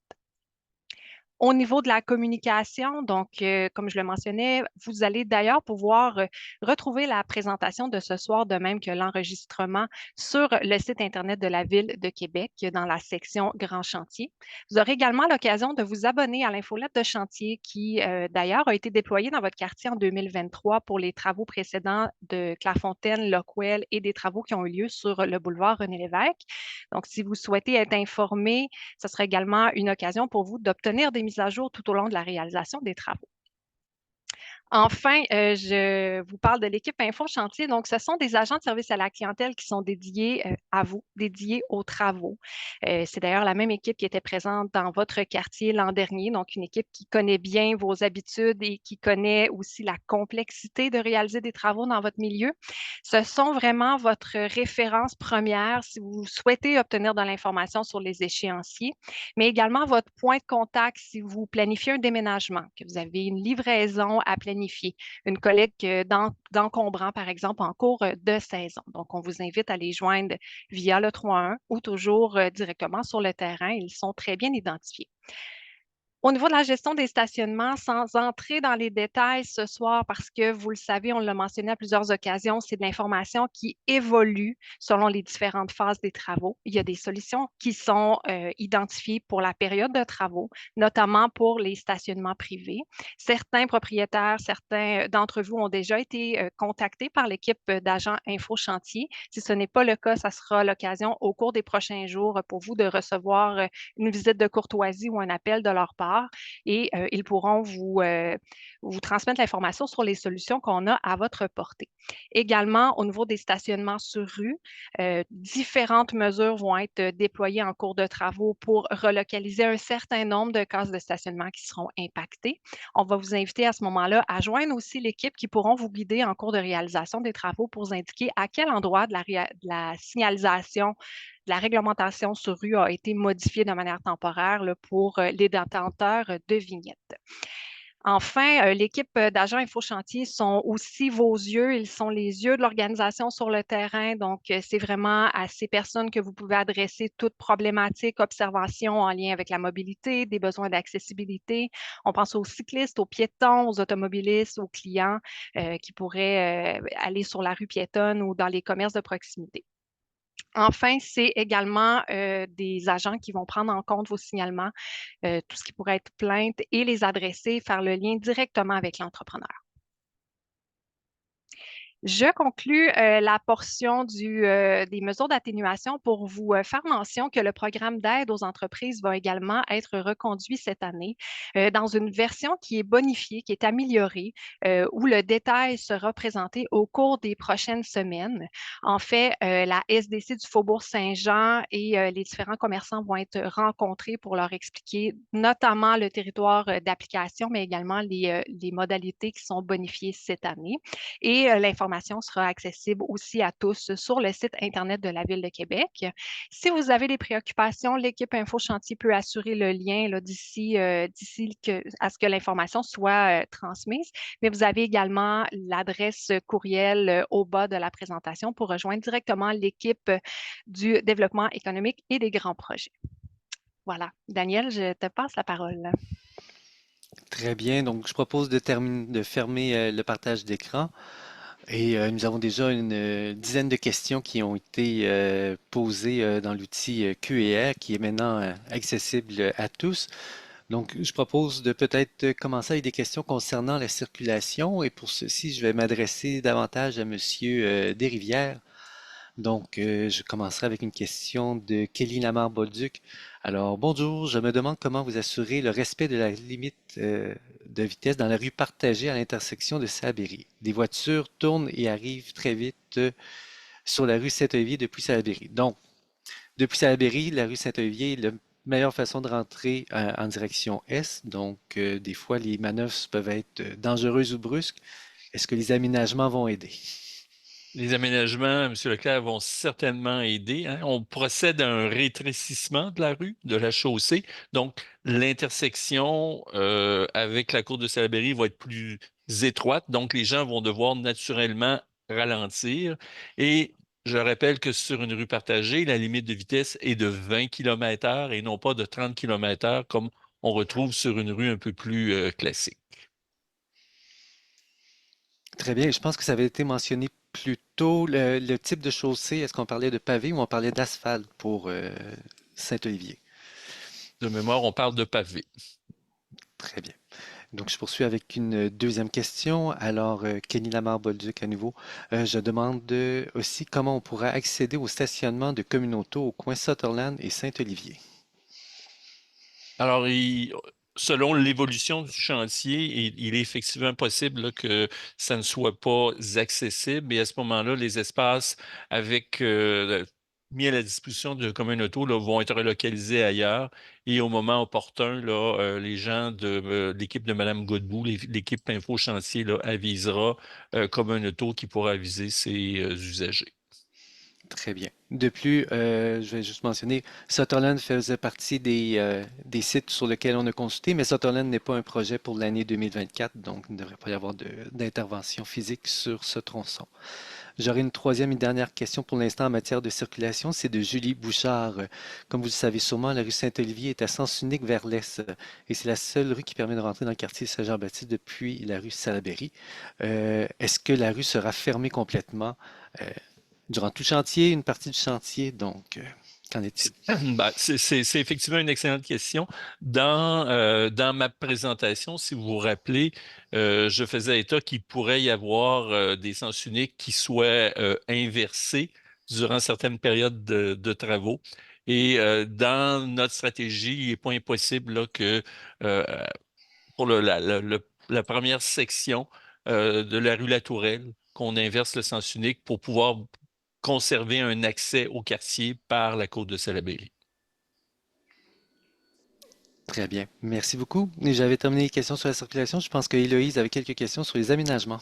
[SPEAKER 7] Au niveau de la communication, donc, comme je le mentionnais, vous allez d'ailleurs pouvoir retrouver la présentation de ce soir, de même que l'enregistrement sur le site Internet de la Ville de Québec dans la section Grand chantier. Vous aurez également l'occasion de vous abonner à l'infolette de chantier qui, d'ailleurs, a été déployée dans votre quartier en 2023 pour les travaux précédents de Clairefontaine, Lockwell et des travaux qui ont eu lieu sur le boulevard René-Lévesque. Donc, si vous souhaitez être informé, ce sera également une occasion pour vous d'obtenir des mises à jour tout au long de la réalisation des travaux. Enfin, je vous parle de l'équipe Info Chantier. Donc, ce sont des agents de service à la clientèle qui sont dédiés à vous, dédiés aux travaux. C'est d'ailleurs la même équipe qui était présente dans votre quartier l'an dernier, donc une équipe qui connaît bien vos habitudes et qui connaît aussi la complexité de réaliser des travaux dans votre milieu. Ce sont vraiment votre référence première si vous souhaitez obtenir de l'information sur les échéanciers, mais également votre point de contact si vous planifiez un déménagement, que vous avez une livraison à planifier, une collecte d'encombrants, par exemple, en cours de saison. Donc, on vous invite à les joindre via le 3.1 ou toujours directement sur le terrain. Ils sont très bien identifiés. Au niveau de la gestion des stationnements, sans entrer dans les détails ce soir, parce que vous le savez, on l'a mentionné à plusieurs occasions, c'est de l'information qui évolue selon les différentes phases des travaux. Il y a des solutions qui sont identifiées pour la période de travaux, notamment pour les stationnements privés. Certains propriétaires, certains d'entre vous ont déjà été contactés par l'équipe d'agents Info Chantier. Si ce n'est pas le cas, ça sera l'occasion au cours des prochains jours pour vous de recevoir une visite de courtoisie ou un appel de leur part et ils pourront vous transmettre l'information sur les solutions qu'on a à votre portée. Également, au niveau des stationnements sur rue, différentes mesures vont être déployées en cours de travaux pour relocaliser un certain nombre de cases de stationnement qui seront impactées. On va vous inviter à ce moment-là à joindre aussi l'équipe qui pourront vous guider en cours de réalisation des travaux pour vous indiquer à quel endroit de la signalisation de la réglementation sur rue a été modifiée de manière temporaire là, pour les détenteurs de vignettes. Enfin, l'équipe d'agents Info Chantier sont aussi vos yeux. Ils sont les yeux de l'organisation sur le terrain. Donc, c'est vraiment à ces personnes que vous pouvez adresser toute problématique, observation en lien avec la mobilité, des besoins d'accessibilité. On pense aux cyclistes, aux piétons, aux automobilistes, aux clients qui pourraient aller sur la rue piétonne ou dans les commerces de proximité. Enfin, c'est également des agents qui vont prendre en compte vos signalements, tout ce qui pourrait être plainte et les adresser, faire le lien directement avec l'entrepreneur. Je conclus la portion des mesures d'atténuation pour vous faire mention que le programme d'aide aux entreprises va également être reconduit cette année dans une version qui est bonifiée, qui est améliorée, où le détail sera présenté au cours des prochaines semaines. En fait, la SDC du Faubourg Saint-Jean et les différents commerçants vont être rencontrés pour leur expliquer notamment le territoire d'application, mais également les modalités qui sont bonifiées cette année. Et l'information sera accessible aussi à tous sur le site Internet de la Ville de Québec. Si vous avez des préoccupations, l'équipe Info Chantier peut assurer le lien d'ici à ce que l'information soit transmise, mais vous avez également l'adresse courriel au bas de la présentation pour rejoindre directement l'équipe du développement économique et des grands projets. Voilà. Daniel, je te passe la parole.
[SPEAKER 1] Très bien. Donc, je propose de fermer le partage d'écran. Et nous avons déjà une dizaine de questions qui ont été posées dans l'outil Q&A qui est maintenant accessible à tous. Donc, je propose de peut-être commencer avec des questions concernant la circulation et pour ceci, je vais m'adresser davantage à Monsieur Desrivières. Donc, je commencerai avec une question de Kelly Lamar-Bolduc. Alors, bonjour, je me demande comment vous assurez le respect de la limite de vitesse dans la rue partagée à l'intersection de Salaberry. Des voitures tournent et arrivent très vite sur la rue Saint-Olivier depuis Salaberry. Donc, depuis Salaberry, la rue Saint-Olivier est la meilleure façon de rentrer en direction est. Donc, des fois, les manœuvres peuvent être dangereuses ou brusques. Est-ce que les aménagements vont aider?
[SPEAKER 4] Les aménagements, M. Leclerc, vont certainement aider, hein. On procède à un rétrécissement de la rue, de la chaussée. Donc, l'intersection avec la cour de Salaberry va être plus étroite. Donc, les gens vont devoir naturellement ralentir. Et je rappelle que sur une rue partagée, la limite de vitesse est de 20 km/h et non pas de 30 km/h comme on retrouve sur une rue un peu plus classique.
[SPEAKER 1] Très bien. Je pense que ça avait été mentionné plus tôt, le type de chaussée. Est-ce qu'on parlait de pavé ou on parlait d'asphalte pour Saint-Olivier?
[SPEAKER 4] De mémoire, on parle de pavé.
[SPEAKER 1] Très bien. Donc, je poursuis avec une deuxième question. Alors, Kenny Lamar-Bolduc à nouveau. Je demande aussi comment on pourra accéder au stationnement de communautés au coin Sutherland et Saint-Olivier.
[SPEAKER 4] Alors, selon l'évolution du chantier, il est effectivement possible là, que ça ne soit pas accessible. Et à ce moment-là, les espaces mis à la disposition de commun auto là, vont être relocalisés ailleurs. Et au moment opportun, là, les gens de l'équipe de Mme Godbout, l'équipe Info Chantier, là, avisera commun auto qui pourra aviser ses usagers.
[SPEAKER 1] Très bien. De plus, je vais juste mentionner, Sutherland faisait partie des sites sur lesquels on a consulté, mais Sutherland n'est pas un projet pour l'année 2024, donc il ne devrait pas y avoir d'intervention physique sur ce tronçon. J'aurai une troisième et dernière question pour l'instant en matière de circulation, c'est de Julie Bouchard. Comme vous le savez sûrement, la rue Saint-Olivier est à sens unique vers l'est et c'est la seule rue qui permet de rentrer dans le quartier Saint-Jean-Baptiste depuis la rue Salaberry. Est-ce que la rue sera fermée complètement durant tout le chantier, une partie du chantier? Donc, qu'en est-il?
[SPEAKER 4] Ben, c'est effectivement une excellente question. Dans ma présentation, si vous vous rappelez, je faisais état qu'il pourrait y avoir des sens uniques qui soient inversés durant certaines périodes de travaux. Et dans notre stratégie, il n'est pas impossible là, que euh, pour la première section de la rue La Tourelle, qu'on inverse le sens unique pour pouvoir conserver un accès au quartier par la côte de Salaberry.
[SPEAKER 1] Très bien. Merci beaucoup. Et j'avais terminé les questions sur la circulation. Je pense que Héloïse avait quelques questions sur les aménagements.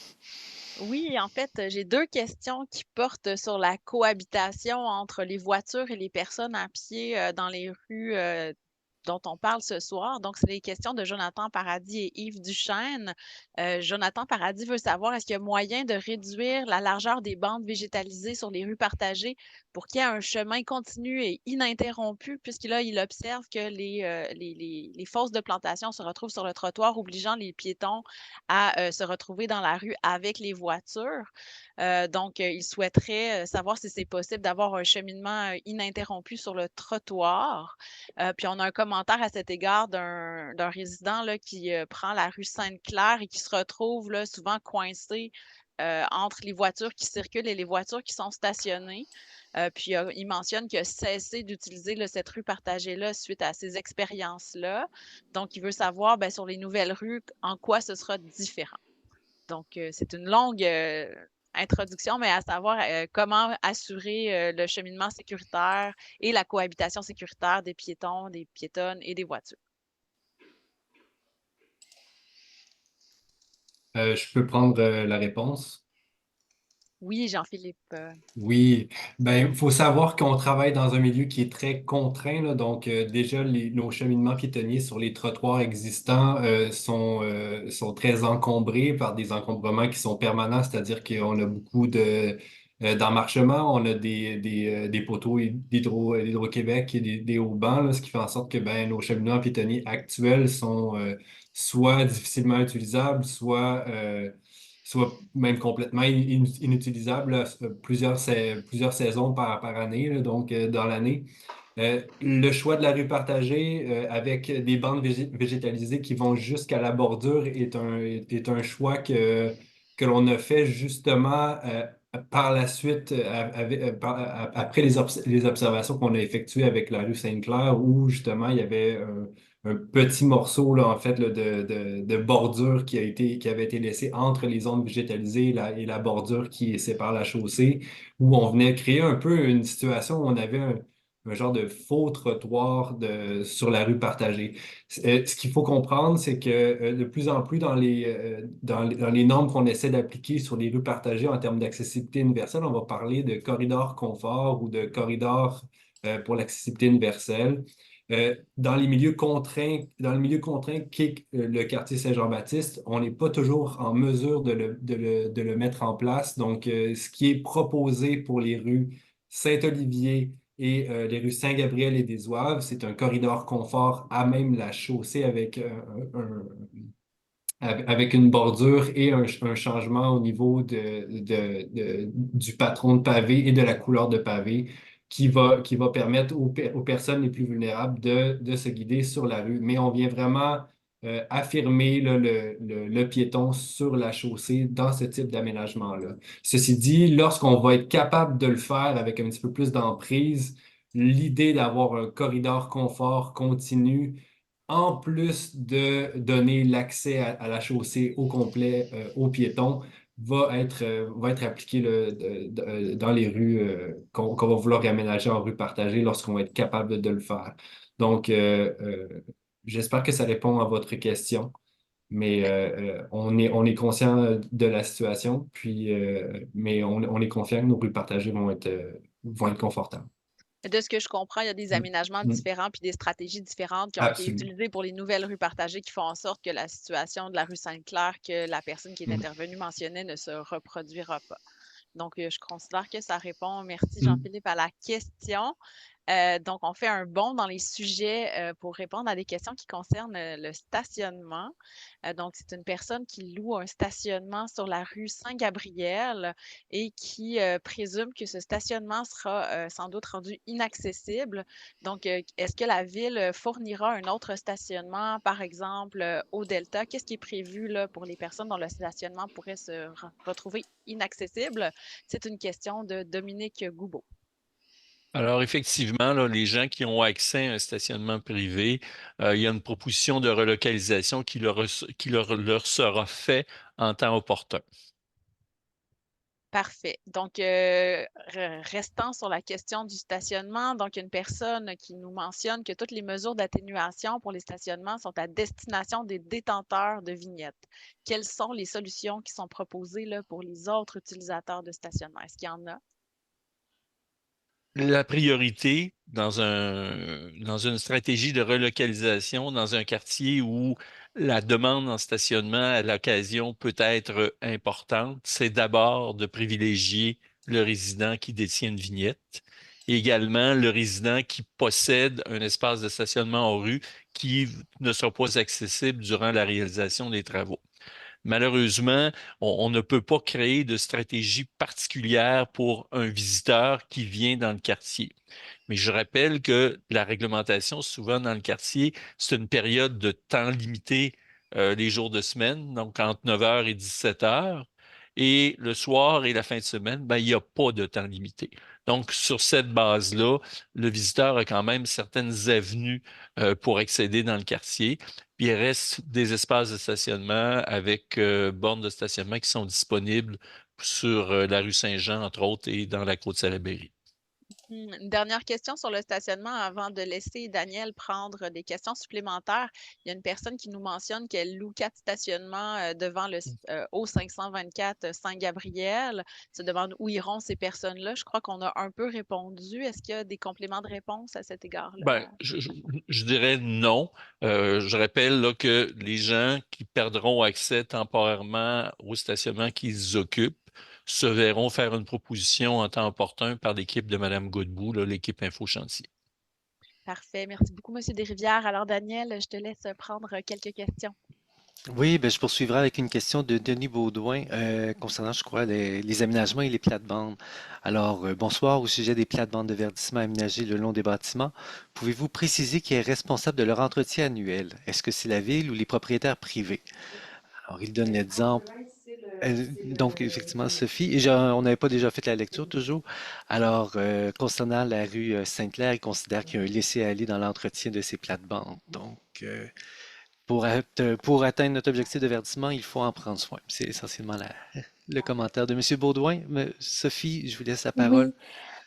[SPEAKER 8] Oui, en fait, j'ai deux questions qui portent sur la cohabitation entre les voitures et les personnes à pied dans les rues dont on parle ce soir. Donc, c'est les questions de Jonathan Paradis et Yves Duchesne. Jonathan Paradis veut savoir est-ce qu'il y a moyen de réduire la largeur des bandes végétalisées sur les rues partagées pour qu'il y ait un chemin continu et ininterrompu, puisque là, il observe que les fosses de plantation se retrouvent sur le trottoir, obligeant les piétons à se retrouver dans la rue avec les voitures. Donc, il souhaiterait savoir si c'est possible d'avoir un cheminement ininterrompu sur le trottoir. Puis, on a un commentaire à cet égard d'un résident là, qui prend la rue Sainte-Claire et qui se retrouve là, souvent coincé entre les voitures qui circulent et les voitures qui sont stationnées. Puis il mentionne qu'il a cessé d'utiliser là, cette rue partagée-là suite à ces expériences-là. Donc, il veut savoir ben, sur les nouvelles rues en quoi ce sera différent. Donc, c'est une longue introduction, mais à savoir comment assurer le cheminement sécuritaire et la cohabitation sécuritaire des piétons, des piétonnes et des voitures.
[SPEAKER 6] Je peux prendre la réponse.
[SPEAKER 8] Oui, Jean-Philippe.
[SPEAKER 6] Oui, ben il faut savoir qu'on travaille dans un milieu qui est très contraint, là. Donc déjà nos cheminements piétonniers sur les trottoirs existants sont très encombrés par des encombrements qui sont permanents, c'est-à-dire qu'on a beaucoup d'emmarchements, on a des poteaux d'Hydro-Québec et des haubans, là, ce qui fait en sorte que ben, nos cheminements piétonniers actuels sont soit difficilement utilisables, soit même complètement inutilisable là, plusieurs saisons par année, là, donc dans l'année. Le choix de la rue partagée avec des bandes végétalisées qui vont jusqu'à la bordure est un choix que l'on a fait justement par la suite, après les observations qu'on a effectuées avec la rue Sainte-Claire, où justement il y avait un petit morceau là, en fait, là, de bordure qui avait été laissé entre les zones végétalisées et la bordure qui sépare la chaussée, où on venait créer un peu une situation où on avait un genre de faux trottoir sur la rue partagée. Ce qu'il faut comprendre, c'est que de plus en plus dans les normes qu'on essaie d'appliquer sur les rues partagées en termes d'accessibilité universelle, on va parler de corridors confort ou de corridors pour l'accessibilité universelle. Dans le milieu contraint qu'est le quartier Saint-Jean-Baptiste, on n'est pas toujours en mesure de le mettre en place. Donc, ce qui est proposé pour les rues Saint-Olivier et les rues Saint-Gabriel et des Oeuvres, c'est un corridor confort à même la chaussée avec une bordure et un changement au niveau du patron de pavé et de la couleur de pavé qui va permettre aux personnes les plus vulnérables de se guider sur la rue. Mais on vient vraiment affirmer là, le piéton sur la chaussée dans ce type d'aménagement-là. Ceci dit, lorsqu'on va être capable de le faire avec un petit peu plus d'emprise, l'idée d'avoir un corridor confort continu, en plus de donner l'accès à la chaussée au complet aux piétons, va être appliqué dans les rues qu'on va vouloir réaménager en rue partagée lorsqu'on va être capable de le faire. Donc, j'espère que ça répond à votre question, mais on est conscient de la situation, mais on est confiant que nos rues partagées vont être confortables.
[SPEAKER 8] De ce que je comprends, il y a des
[SPEAKER 6] Mm.
[SPEAKER 8] aménagements
[SPEAKER 6] Mm.
[SPEAKER 8] différents puis des stratégies différentes qui ont été
[SPEAKER 6] Absolument.
[SPEAKER 8] utilisées pour les nouvelles rues partagées qui font en sorte que la situation de la rue Sainte-Claire que la personne qui est
[SPEAKER 6] Mm.
[SPEAKER 8] intervenue mentionnait ne se reproduira pas. Donc, je considère que ça répond, merci
[SPEAKER 6] Mm.
[SPEAKER 8] Jean-Philippe, à la question. Donc, on fait un bond dans les sujets pour répondre à des questions qui concernent le stationnement. Donc, c'est une personne qui loue un stationnement sur la rue Saint-Gabriel et qui présume que ce stationnement sera sans doute rendu inaccessible. Donc, est-ce que la ville fournira un autre stationnement, par exemple, au Delta? Qu'est-ce qui est prévu là, pour les personnes dont le stationnement pourrait se retrouver inaccessible? C'est une question de Dominique Goubeau.
[SPEAKER 4] Alors, effectivement, là, les gens qui ont accès à un stationnement privé, il y a une proposition de relocalisation leur sera faite en temps opportun.
[SPEAKER 8] Parfait. Donc, restant sur la question du stationnement, donc une personne qui nous mentionne que toutes les mesures d'atténuation pour les stationnements sont à destination des détenteurs de vignettes. Quelles sont les solutions qui sont proposées là, pour les autres utilisateurs de stationnement? Est-ce qu'il y en a?
[SPEAKER 4] La priorité dans une stratégie de relocalisation dans un quartier où la demande en stationnement à l'occasion peut être importante, c'est d'abord de privilégier le résident qui détient une vignette et également le résident qui possède un espace de stationnement en rue qui ne sera pas accessible durant la réalisation des travaux. Malheureusement, on ne peut pas créer de stratégie particulière pour un visiteur qui vient dans le quartier. Mais je rappelle que la réglementation, souvent dans le quartier, c'est une période de temps limité les jours de semaine, donc entre 9 h et 17 h. Et le soir et la fin de semaine, ben, il n'y a pas de temps limité. Donc, sur cette base-là, le visiteur a quand même certaines avenues pour accéder dans le quartier. Puis il reste des espaces de stationnement avec bornes de stationnement qui sont disponibles sur la rue Saint-Jean, entre autres, et dans la Côte-Salaberry.
[SPEAKER 8] Une dernière question sur le stationnement avant de laisser Daniel prendre des questions supplémentaires. Il y a une personne qui nous mentionne qu'elle loue 4 stationnements devant le O524 Saint-Gabriel. Se demande où iront ces personnes-là. Je crois qu'on a un peu répondu. Est-ce qu'il y a des compléments de réponse à cet égard-là?
[SPEAKER 4] Ben, je dirais non. Je rappelle là, que les gens qui perdront accès temporairement au stationnement qu'ils occupent se verront faire une proposition en temps opportun par l'équipe de Mme Godbout, là, l'équipe Info Chantier.
[SPEAKER 8] Parfait. Merci beaucoup, M. Desrivières. Alors, Daniel, je te laisse prendre quelques questions.
[SPEAKER 1] Oui, ben, je poursuivrai avec une question de Denis Baudouin concernant, je crois, les aménagements et les plates-bandes. Alors, bonsoir, au sujet des plates-bandes de verdissement aménagées le long des bâtiments, pouvez-vous préciser qui est responsable de leur entretien annuel? Est-ce que c'est la ville ou les propriétaires privés? Alors, il donne l'exemple. Donc, effectivement, Sophie, on n'avait pas déjà fait la lecture toujours. Alors, concernant la rue Sainte-Claire, il considère qu'il y a un laisser-aller dans l'entretien de ces plates-bandes. Donc, pour atteindre notre objectif de verdissement, il faut en prendre soin. C'est essentiellement le commentaire de M. Baudouin. Mais Sophie, je vous laisse la parole.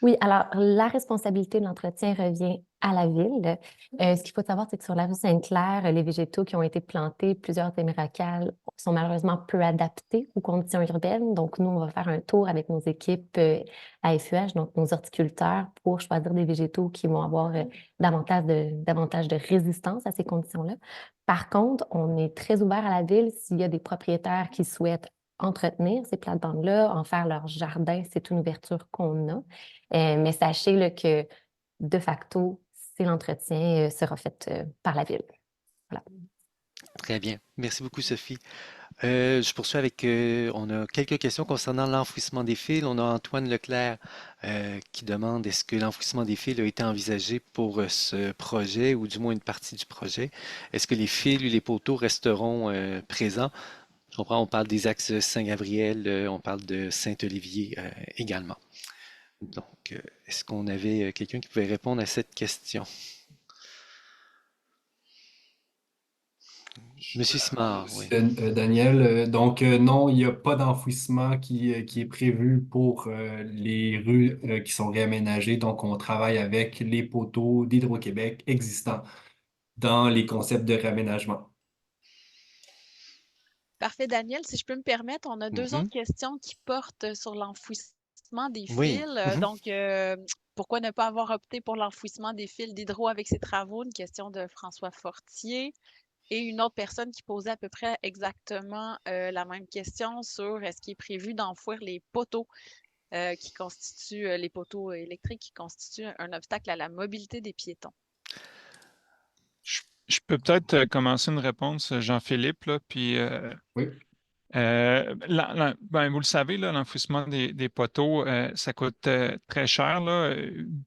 [SPEAKER 9] Oui, oui. Alors, la responsabilité de l'entretien revient à la ville. Ce qu'il faut savoir, c'est que sur la rue Sainte-Claire, les végétaux qui ont été plantés, plusieurs téméracales, sont malheureusement peu adaptés aux conditions urbaines. Donc, nous, on va faire un tour avec nos équipes à FUH, donc nos horticulteurs, pour choisir des végétaux qui vont avoir davantage de résistance à ces conditions-là. Par contre, on est très ouvert à la ville s'il y a des propriétaires qui souhaitent entretenir ces plates-bandes-là, en faire leur jardin, c'est une ouverture qu'on a. Mais sachez là, que de facto, c'est l'entretien sera fait par la ville. Voilà.
[SPEAKER 1] Très bien. Merci beaucoup, Sophie. Je poursuis avec, on a quelques questions concernant l'enfouissement des fils. On a Antoine Leclerc qui demande est-ce que l'enfouissement des fils a été envisagé pour ce projet ou du moins une partie du projet? Est-ce que les fils ou les poteaux resteront présents? Je comprends, on parle des axes Saint-Gabriel, on parle de Saint-Olivier également. Donc, est-ce qu'on avait quelqu'un qui pouvait répondre à cette question? Monsieur Simard, oui.
[SPEAKER 6] Daniel, donc non, il n'y a pas d'enfouissement qui est prévu pour les rues qui sont réaménagées. Donc, on travaille avec les poteaux d'Hydro-Québec existants dans les concepts de réaménagement.
[SPEAKER 8] Parfait, Daniel. Si je peux me permettre, on a deux autres
[SPEAKER 1] Mhm.
[SPEAKER 8] questions qui portent sur l'enfouissement des
[SPEAKER 1] Oui.
[SPEAKER 8] fils.
[SPEAKER 1] Mhm.
[SPEAKER 8] Donc, pourquoi ne pas avoir opté pour l'enfouissement des fils d'hydro avec ces travaux? Une question de François Fortier. Et une autre personne qui posait à peu près exactement la même question sur est-ce qu'il est prévu d'enfouir les poteaux qui constituent les poteaux électriques qui constituent un obstacle à la mobilité des piétons.
[SPEAKER 10] Je peux peut-être commencer une réponse, Jean-Philippe, là, puis
[SPEAKER 6] Oui.
[SPEAKER 10] ben, vous le savez, là, l'enfouissement des poteaux, ça coûte très cher, là,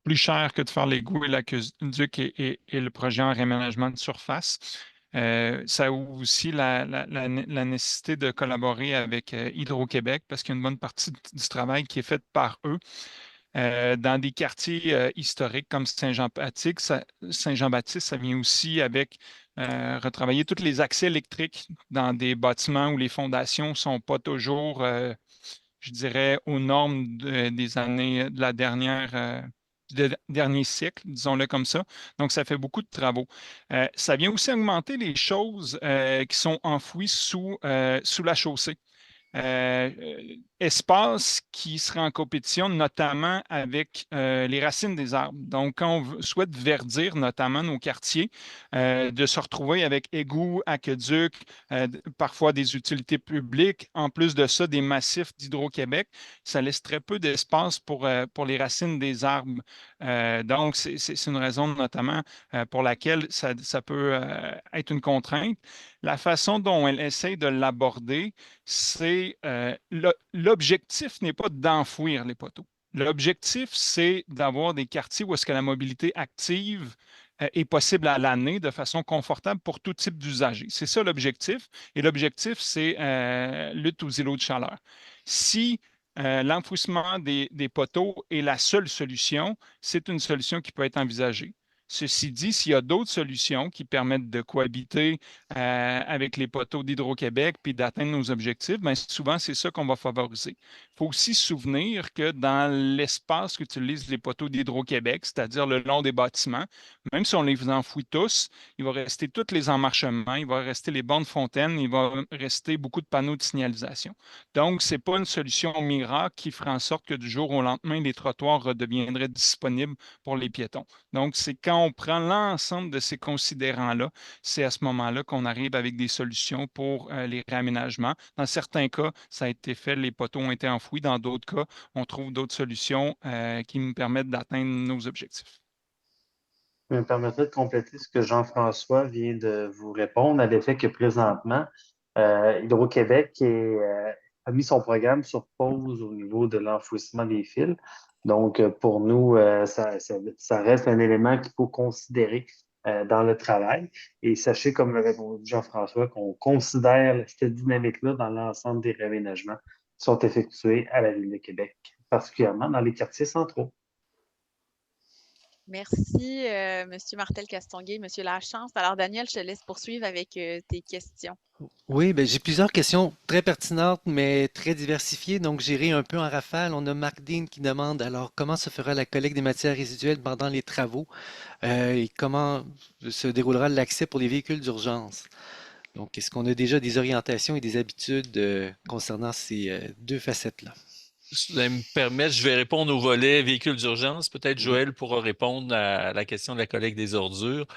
[SPEAKER 10] plus cher que de faire l'égout et l'aqueduc et le projet en réaménagement de surface. Ça ouvre aussi la nécessité de collaborer avec Hydro-Québec parce qu'il y a une bonne partie du travail qui est fait par eux. Dans des quartiers historiques comme Saint-Jean-Baptiste, ça vient aussi avec retravailler tous les accès électriques dans des bâtiments où les fondations ne sont pas toujours, je dirais, aux normes des années de la dernier cycle, disons-le comme ça. Donc, ça fait beaucoup de travaux. Ça vient aussi augmenter les choses qui sont enfouies sous la chaussée. Espace qui serait en compétition notamment avec les racines des arbres. Donc, quand on souhaite verdir notamment nos quartiers, de se retrouver avec égouts, aqueducs, parfois des utilités publiques, en plus de ça, des massifs d'Hydro-Québec, ça laisse très peu d'espace pour les racines des arbres. Donc, c'est une raison notamment pour laquelle ça peut être une contrainte. La façon dont elle essaie de l'aborder, c'est l'objectif n'est pas d'enfouir les poteaux. L'objectif, c'est d'avoir des quartiers où est-ce que la mobilité active est possible à l'année de façon confortable pour tout type d'usager. C'est ça l'objectif. Et l'objectif, c'est lutte aux îlots de chaleur. Si l'enfouissement des poteaux est la seule solution, c'est une solution qui peut être envisagée. Ceci dit, s'il y a d'autres solutions qui permettent de cohabiter avec les poteaux d'Hydro-Québec puis d'atteindre nos objectifs, bien, souvent, c'est ça qu'on va favoriser. Il faut aussi se souvenir que dans l'espace qu'utilisent les poteaux d'Hydro-Québec, c'est-à-dire le long des bâtiments, même si on les enfouit tous, il va rester tous les emmarchements, il va rester les bornes fontaines, il va rester beaucoup de panneaux de signalisation. Donc, ce n'est pas une solution miracle qui fera en sorte que du jour au lendemain, les trottoirs redeviendraient disponibles pour les piétons. Donc, c'est quand on prend l'ensemble de ces considérants-là, c'est à ce moment-là qu'on arrive avec des solutions pour les réaménagements. Dans certains cas, ça a été fait, les poteaux ont été enfouis. Dans d'autres cas, on trouve d'autres solutions qui nous permettent d'atteindre nos objectifs.
[SPEAKER 2] Je me permettrai de compléter ce que Jean-François vient de vous répondre à l'effet que présentement, Hydro-Québec a mis son programme sur pause au niveau de l'enfouissement des fils. Donc, pour nous, ça reste un élément qu'il faut considérer dans le travail. Et sachez, comme le répondu Jean-François, qu'on considère cette dynamique-là dans l'ensemble des réaménagements qui sont effectués à la Ville de Québec, particulièrement dans les quartiers centraux.
[SPEAKER 8] Merci, Monsieur Martel-Castonguay, Monsieur Lachance. Alors, Daniel, je te laisse poursuivre avec tes questions.
[SPEAKER 1] Oui, ben, j'ai plusieurs questions très pertinentes, mais très diversifiées. Donc, j'irai un peu en rafale. On a Marc Dean qui demande alors comment se fera la collecte des matières résiduelles pendant les travaux et comment se déroulera l'accès pour les véhicules d'urgence. Donc, est-ce qu'on a déjà des orientations et des habitudes concernant ces deux facettes-là?
[SPEAKER 4] Si vous allez me permettre, je vais répondre au volet véhicules d'urgence. Peut-être Joël pourra répondre à la question de la collecte des ordures.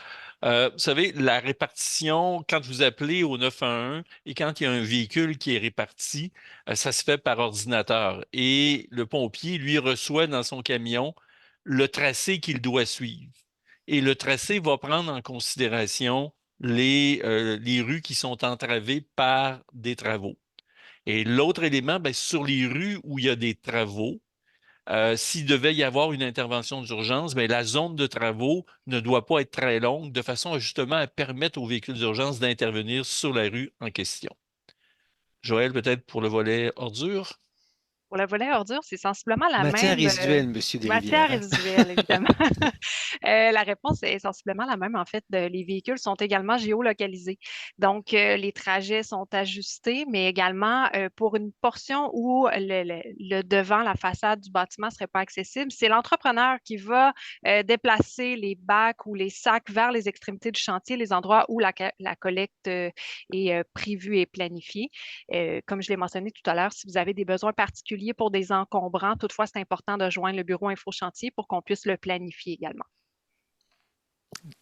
[SPEAKER 4] Vous savez, la répartition, quand vous appelez au 911 et quand il y a un véhicule qui est réparti, ça se fait par ordinateur. Et le pompier, lui, reçoit dans son camion le tracé qu'il doit suivre. Et le tracé va prendre en considération les rues qui sont entravées par des travaux. Et l'autre élément, ben, sur les rues où il y a des travaux, s'il devait y avoir une intervention d'urgence, ben, la zone de travaux ne doit pas être très longue, de façon justement à permettre aux véhicules d'urgence d'intervenir sur la rue en question. Joël, peut-être pour le volet ordures?
[SPEAKER 7] Pour le volet ordure, c'est sensiblement la
[SPEAKER 1] Matière
[SPEAKER 7] même
[SPEAKER 1] résiduelle, Monsieur
[SPEAKER 7] matière
[SPEAKER 1] Desrivières, hein?
[SPEAKER 7] résiduelle, évidemment. La réponse est sensiblement la même. En fait, les véhicules sont également géolocalisés. Donc, les trajets sont ajustés, mais également pour une portion où le devant, la façade du bâtiment ne serait pas accessible, c'est l'entrepreneur qui va déplacer les bacs ou les sacs vers les extrémités du chantier, les endroits où la collecte est prévue et planifiée. Comme je l'ai mentionné tout à l'heure, si vous avez des besoins particuliers pour des encombrants, toutefois, c'est important de joindre le bureau InfoChantier pour qu'on puisse le planifier également.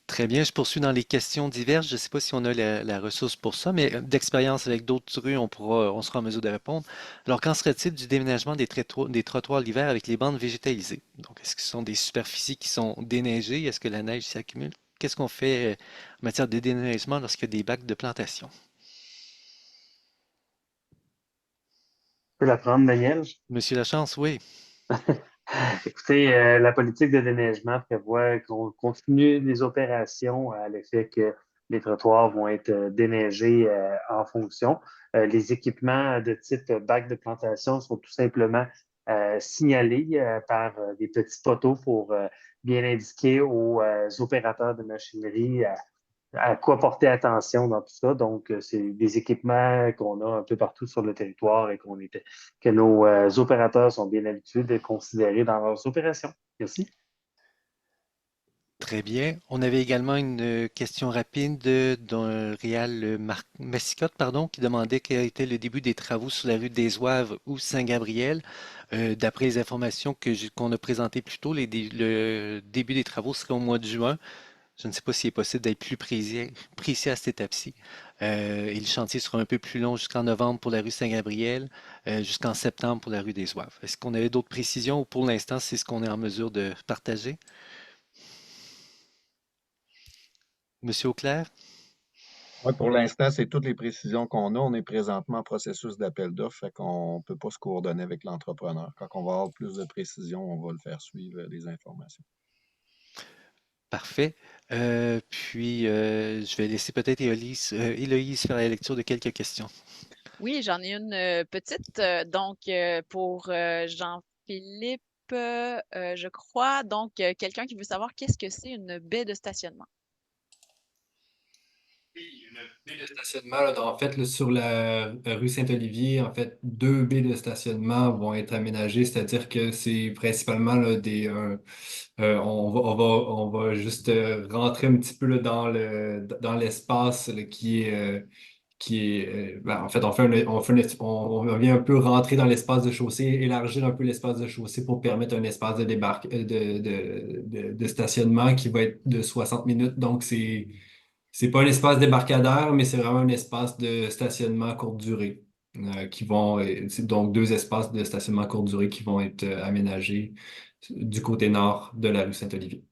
[SPEAKER 1] Très bien, je poursuis dans les questions diverses. Je ne sais pas si on a la ressource pour ça, mais d'expérience avec d'autres rues, on sera en mesure de répondre. Alors, qu'en serait-il du déménagement des trottoirs l'hiver avec les bandes végétalisées? Donc, est-ce que ce sont des superficies qui sont déneigées? Est-ce que la neige s'y accumule? Qu'est-ce qu'on fait en matière de déneigement lorsqu'il y a des bacs de plantation?
[SPEAKER 2] Je peux la prendre, Daniel?
[SPEAKER 1] Monsieur Lachance, oui.
[SPEAKER 2] Écoutez, la politique de déneigement prévoit qu'on continue les opérations à l'effet que les trottoirs vont être déneigés en fonction. Les équipements de type bac de plantation sont tout simplement signalés par des petits poteaux pour bien indiquer aux opérateurs de machinerie à quoi porter attention dans tout ça. Donc, c'est des équipements qu'on a un peu partout sur le territoire et que nos opérateurs sont bien habitués de considérer dans leurs opérations. Merci.
[SPEAKER 1] Très bien. On avait également une question rapide d'un réal Massicotte, pardon, qui demandait quel était le début des travaux sur la rue des Oives ou Saint-Gabriel. D'après les informations qu'on a présentées plus tôt, le début des travaux serait au mois de juin. Je ne sais pas s'il est possible d'être plus précis à cette étape-ci. Et le chantier sera un peu plus long jusqu'en novembre pour la rue Saint-Gabriel, jusqu'en septembre pour la rue des Oives. Est-ce qu'on avait d'autres précisions ou pour l'instant, c'est ce qu'on est en mesure de partager? Monsieur Auclair?
[SPEAKER 11] Oui, pour l'instant, c'est toutes les précisions qu'on a. On est présentement en processus d'appel d'offres, fait qu'on ne peut pas se coordonner avec l'entrepreneur. Quand on va avoir plus de précisions, on va le faire suivre les informations.
[SPEAKER 1] Parfait. Je vais laisser peut-être Héloïse faire la lecture de quelques questions.
[SPEAKER 8] Oui, j'en ai une petite. Donc, pour Jean-Philippe, je crois. Donc, quelqu'un qui veut savoir qu'est-ce que c'est une baie de stationnement.
[SPEAKER 6] Oui, une baie de stationnement, là, en fait, là, sur la rue Saint-Olivier, en fait, 2 baies de stationnement vont être aménagées, c'est-à-dire que c'est principalement là, on va juste rentrer un petit peu là, dans l'espace là, en fait, on vient un peu rentrer dans l'espace de chaussée, élargir un peu l'espace de chaussée pour permettre un espace de stationnement qui va être de 60 minutes. Donc, c'est pas un espace débarcadère, mais c'est vraiment un espace de stationnement courte durée c'est donc 2 espaces de stationnement courte durée qui vont être aménagés du côté nord de la rue Saint-Olivier.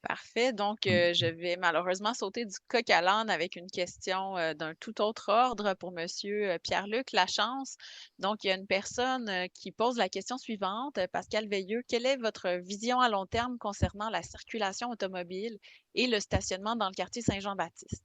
[SPEAKER 8] Parfait. Donc, je vais malheureusement sauter du coq à l'âne avec une question d'un tout autre ordre pour Monsieur Pierre-Luc Lachance. Donc, il y a une personne qui pose la question suivante, Pascal Veilleux. Quelle est votre vision à long terme concernant la circulation automobile et le stationnement dans le quartier Saint-Jean-Baptiste?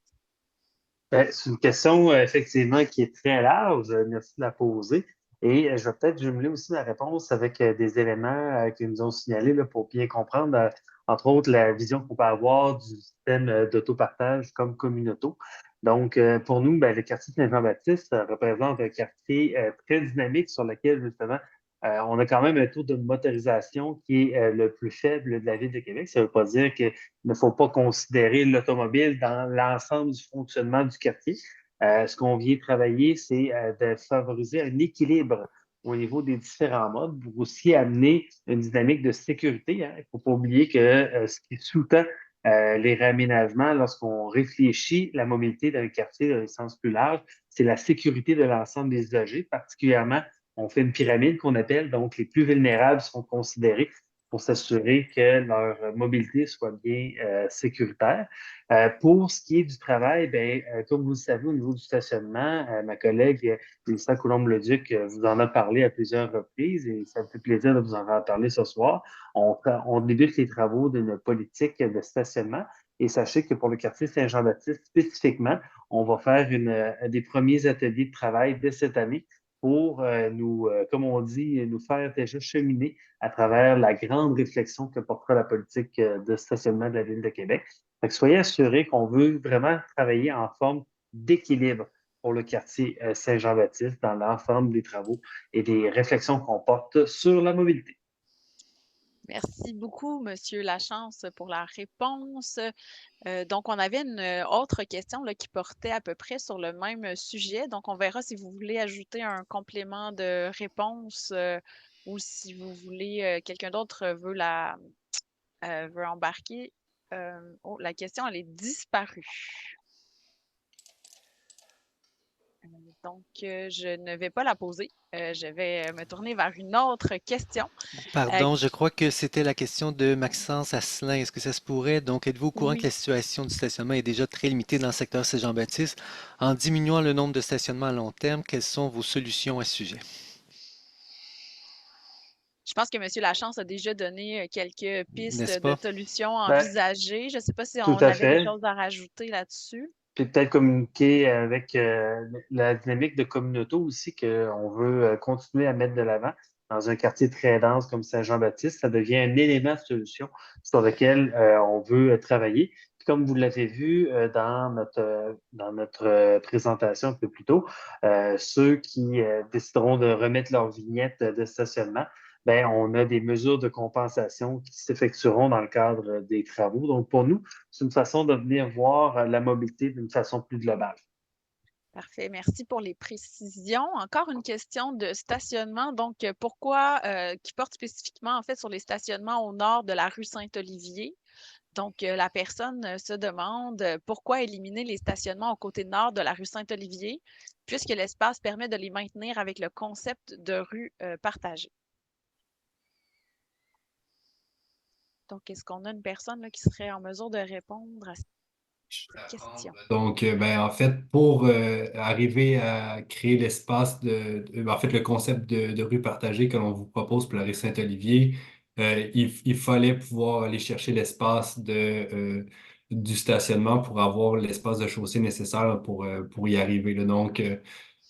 [SPEAKER 2] Ben, c'est une question effectivement qui est très large. Merci de la poser. Et je vais peut-être jumeler aussi ma réponse avec des éléments qui nous ont signalés là, pour bien comprendre, entre autres, la vision qu'on peut avoir du système d'autopartage comme communauto. Donc, pour nous, ben, le quartier Saint-Jean-Baptiste représente un quartier très dynamique sur lequel, justement, on a quand même un taux de motorisation qui est le plus faible de la ville de Québec. Ça ne veut pas dire que il ne faut pas considérer l'automobile dans l'ensemble du fonctionnement du quartier. Ce qu'on vient travailler, c'est de favoriser un équilibre au niveau des différents modes pour aussi amener une dynamique de sécurité, hein. Il ne faut pas oublier que ce qui sous-tend les réaménagements lorsqu'on réfléchit la mobilité d'un quartier dans un sens plus large, c'est la sécurité de l'ensemble des usagers. Particulièrement, on fait une pyramide qu'on appelle, donc les plus vulnérables sont considérés pour s'assurer que leur mobilité soit bien sécuritaire. Pour ce qui est du travail, ben, comme vous le savez, au niveau du stationnement, ma collègue Mélissa Coulombe-Leduc vous en a parlé à plusieurs reprises et ça me fait plaisir de vous en parler ce soir. On débute les travaux d'une politique de stationnement et sachez que pour le quartier Saint-Jean-Baptiste spécifiquement, on va faire des premiers ateliers de travail dès cette année pour comme on dit, nous faire déjà cheminer à travers la grande réflexion que portera la politique de stationnement de la Ville de Québec. Fait que soyez assurés qu'on veut vraiment travailler en forme d'équilibre pour le quartier Saint-Jean-Baptiste dans l'ensemble des travaux et des réflexions qu'on porte sur la mobilité.
[SPEAKER 8] Merci beaucoup, Monsieur Lachance, pour la réponse. Donc, on avait une autre question là, qui portait à peu près sur le même sujet. Donc, on verra si vous voulez ajouter un complément de réponse ou si vous voulez, quelqu'un d'autre veut embarquer. Oh, la question, elle est disparue. Donc, je ne vais pas la poser. Je vais me tourner vers une autre question.
[SPEAKER 1] Pardon, je crois que c'était la question de Maxence Asselin. Est-ce que ça se pourrait? Donc, êtes-vous au courant que
[SPEAKER 8] Oui.
[SPEAKER 1] la situation du stationnement est déjà très limitée dans le secteur Saint-Jean-Baptiste? En diminuant le nombre de stationnements à long terme, quelles sont vos solutions à ce sujet?
[SPEAKER 8] Je pense que M. Lachance a déjà donné quelques pistes
[SPEAKER 1] N'est-ce
[SPEAKER 8] de
[SPEAKER 1] pas?
[SPEAKER 8] solutions
[SPEAKER 2] Ben,
[SPEAKER 8] envisagées. Je ne sais pas si
[SPEAKER 2] tout
[SPEAKER 8] on
[SPEAKER 2] à
[SPEAKER 8] avait des
[SPEAKER 2] fait.
[SPEAKER 8] choses à rajouter là-dessus.
[SPEAKER 2] Puis peut-être communiquer avec la dynamique de communauté aussi qu'on veut continuer à mettre de l'avant dans un quartier très dense comme Saint-Jean-Baptiste. Ça devient un élément de solution sur lequel on veut travailler. Puis comme vous l'avez vu dans notre présentation un peu plus tôt, ceux qui décideront de remettre leur vignette de stationnement, ben, on a des mesures de compensation qui s'effectueront dans le cadre des travaux. Donc, pour nous, c'est une façon de venir voir la mobilité d'une façon plus globale.
[SPEAKER 8] Parfait. Merci pour les précisions. Encore une question de stationnement. Donc, pourquoi, qui porte spécifiquement en fait sur les stationnements au nord de la rue Saint-Olivier. Donc, la personne se demande pourquoi éliminer les stationnements au côté nord de la rue Saint-Olivier, puisque l'espace permet de les maintenir avec le concept de rue partagée. Donc, est-ce qu'on a une personne là, qui serait en mesure de répondre à cette question?
[SPEAKER 6] Donc, ben, en fait, pour arriver à créer l'espace en fait, le concept de rue partagée que l'on vous propose pour la rue Saint-Olivier, il fallait pouvoir aller chercher l'espace du stationnement pour avoir l'espace de chaussée nécessaire pour y arriver, là. Donc,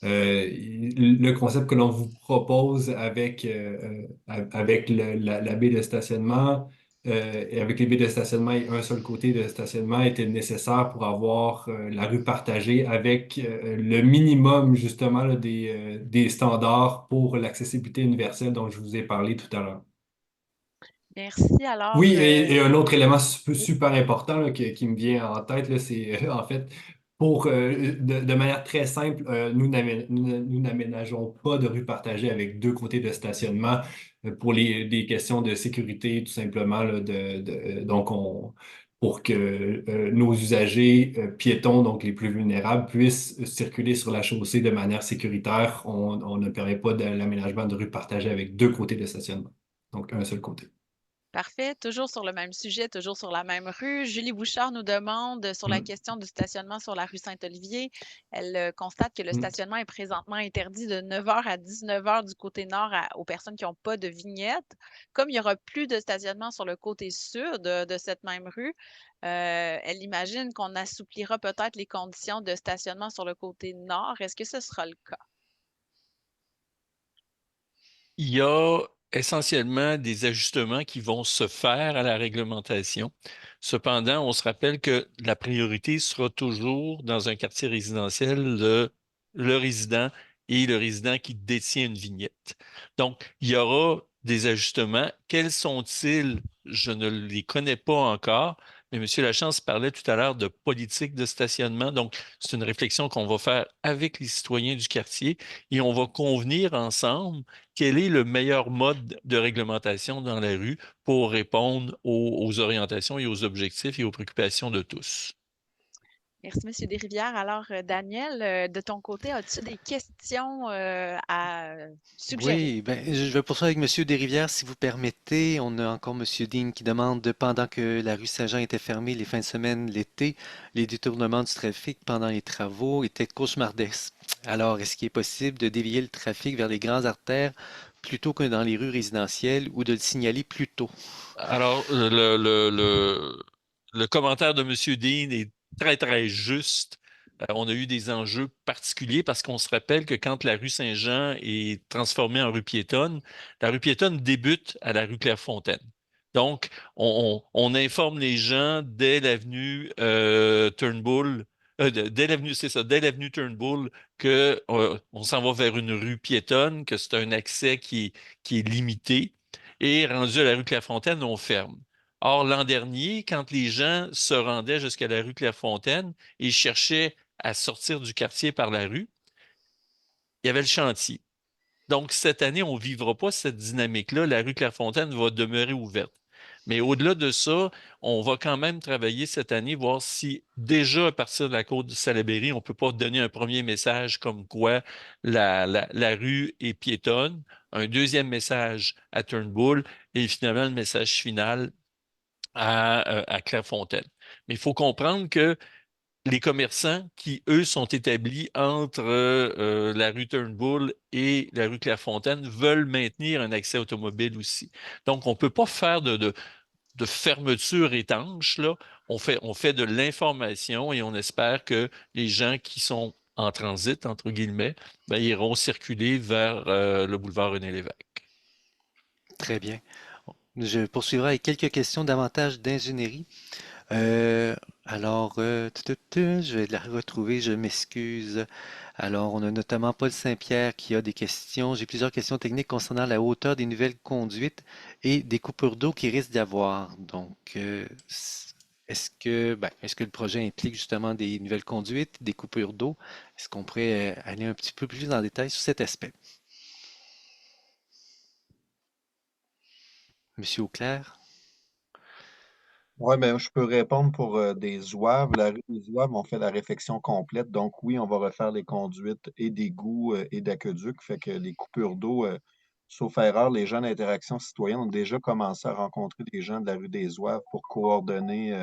[SPEAKER 6] le concept que l'on vous propose avec la baie de stationnement, et avec les baies de stationnement et un seul côté de stationnement était nécessaire pour avoir la rue partagée avec le minimum justement là, des standards pour l'accessibilité universelle dont je vous ai parlé tout à l'heure.
[SPEAKER 8] Merci. Alors,
[SPEAKER 6] Oui, et un autre élément super important là, qui me vient en tête, là, c'est en fait, de manière très simple, nous n'aménageons pas de rue partagée avec deux côtés de stationnement pour des questions de sécurité, tout simplement. Là, donc, pour que nos usagers piétons, donc les plus vulnérables, puissent circuler sur la chaussée de manière sécuritaire, on ne permet pas de l'aménagement de rue partagée avec deux côtés de stationnement, donc un seul côté.
[SPEAKER 8] Parfait. Toujours sur le même sujet, toujours sur la même rue. Julie Bouchard nous demande sur la question du stationnement sur la rue Saint-Olivier. Elle constate que le stationnement est présentement interdit de 9 h à 19 h du côté nord aux personnes qui n'ont pas de vignette. Comme il n'y aura plus de stationnement sur le côté sud de cette même rue, elle imagine qu'on assouplira peut-être les conditions de stationnement sur le côté nord. Est-ce que ce sera le cas?
[SPEAKER 4] Il y a essentiellement des ajustements qui vont se faire à la réglementation. Cependant, on se rappelle que la priorité sera toujours dans un quartier résidentiel le résident et le résident qui détient une vignette. Donc, il y aura des ajustements. Quels sont-ils? Je ne les connais pas encore, mais M. Lachance parlait tout à l'heure de politique de stationnement. Donc, c'est une réflexion qu'on va faire avec les citoyens du quartier et on va convenir ensemble quel est le meilleur mode de réglementation dans la rue pour répondre aux orientations et aux objectifs et aux préoccupations de tous.
[SPEAKER 8] Merci, M. Desrivières. Alors, Daniel, de ton côté, as-tu des questions à suggérer?
[SPEAKER 1] Oui, ben, je vais poursuivre avec M. Desrivières, si vous permettez. On a encore M. Dean qui demande, pendant que la rue Saint-Jean était fermée les fins de semaine, l'été, les détournements du trafic pendant les travaux étaient cauchemardesques. Alors, est-ce qu'il est possible de dévier le trafic vers les grandes artères plutôt que dans les rues résidentielles ou de le signaler plus tôt?
[SPEAKER 4] Alors, le commentaire de M. Dean est très, très juste. On a eu des enjeux particuliers parce qu'on se rappelle que quand la rue Saint-Jean est transformée en rue piétonne, la rue piétonne débute à la rue Clairefontaine. Donc, on informe les gens dès l'avenue Turnbull, dès l'avenue, c'est ça, dès l'avenue Turnbull, que on s'en va vers une rue piétonne, que c'est un accès qui est limité. Et rendu à la rue Clairefontaine, on ferme. Or, l'an dernier, quand les gens se rendaient jusqu'à la rue Clairefontaine et cherchaient à sortir du quartier par la rue, il y avait le chantier. Donc, cette année, on ne vivra pas cette dynamique-là. La rue Clairefontaine va demeurer ouverte. Mais au-delà de ça, on va quand même travailler cette année, voir si déjà à partir de la côte de Salaberry, on ne peut pas donner un premier message comme quoi la rue est piétonne, un deuxième message à Turnbull et finalement le message final à Clairefontaine. Mais il faut comprendre que les commerçants qui, eux, sont établis entre la rue Turnbull et la rue Clairefontaine veulent maintenir un accès automobile aussi. Donc, on ne peut pas faire de fermeture étanche, là. On fait de l'information et on espère que les gens qui sont en transit, entre guillemets, ben, iront circuler vers le boulevard René-Lévesque.
[SPEAKER 1] Très bien. Je poursuivrai avec quelques questions davantage d'ingénierie. Je vais la retrouver, je m'excuse. Alors, on a notamment Paul Saint-Pierre qui a des questions. J'ai plusieurs questions techniques concernant la hauteur des nouvelles conduites et des coupures d'eau qui risquent d'avoir. Donc, est-ce que le projet implique justement des nouvelles conduites, des coupures d'eau? Est-ce qu'on pourrait aller un petit peu plus en détail sur cet aspect? Monsieur Auclair?
[SPEAKER 11] Oui, ben, je peux répondre pour des zouaves. La rue des zouaves, on fait la réfection complète. Donc, oui, on va refaire les conduites et d'égouts et d'aqueducs. Fait que les coupures d'eau, sauf erreur, les gens d'interaction citoyenne ont déjà commencé à rencontrer des gens de la rue des zouaves pour coordonner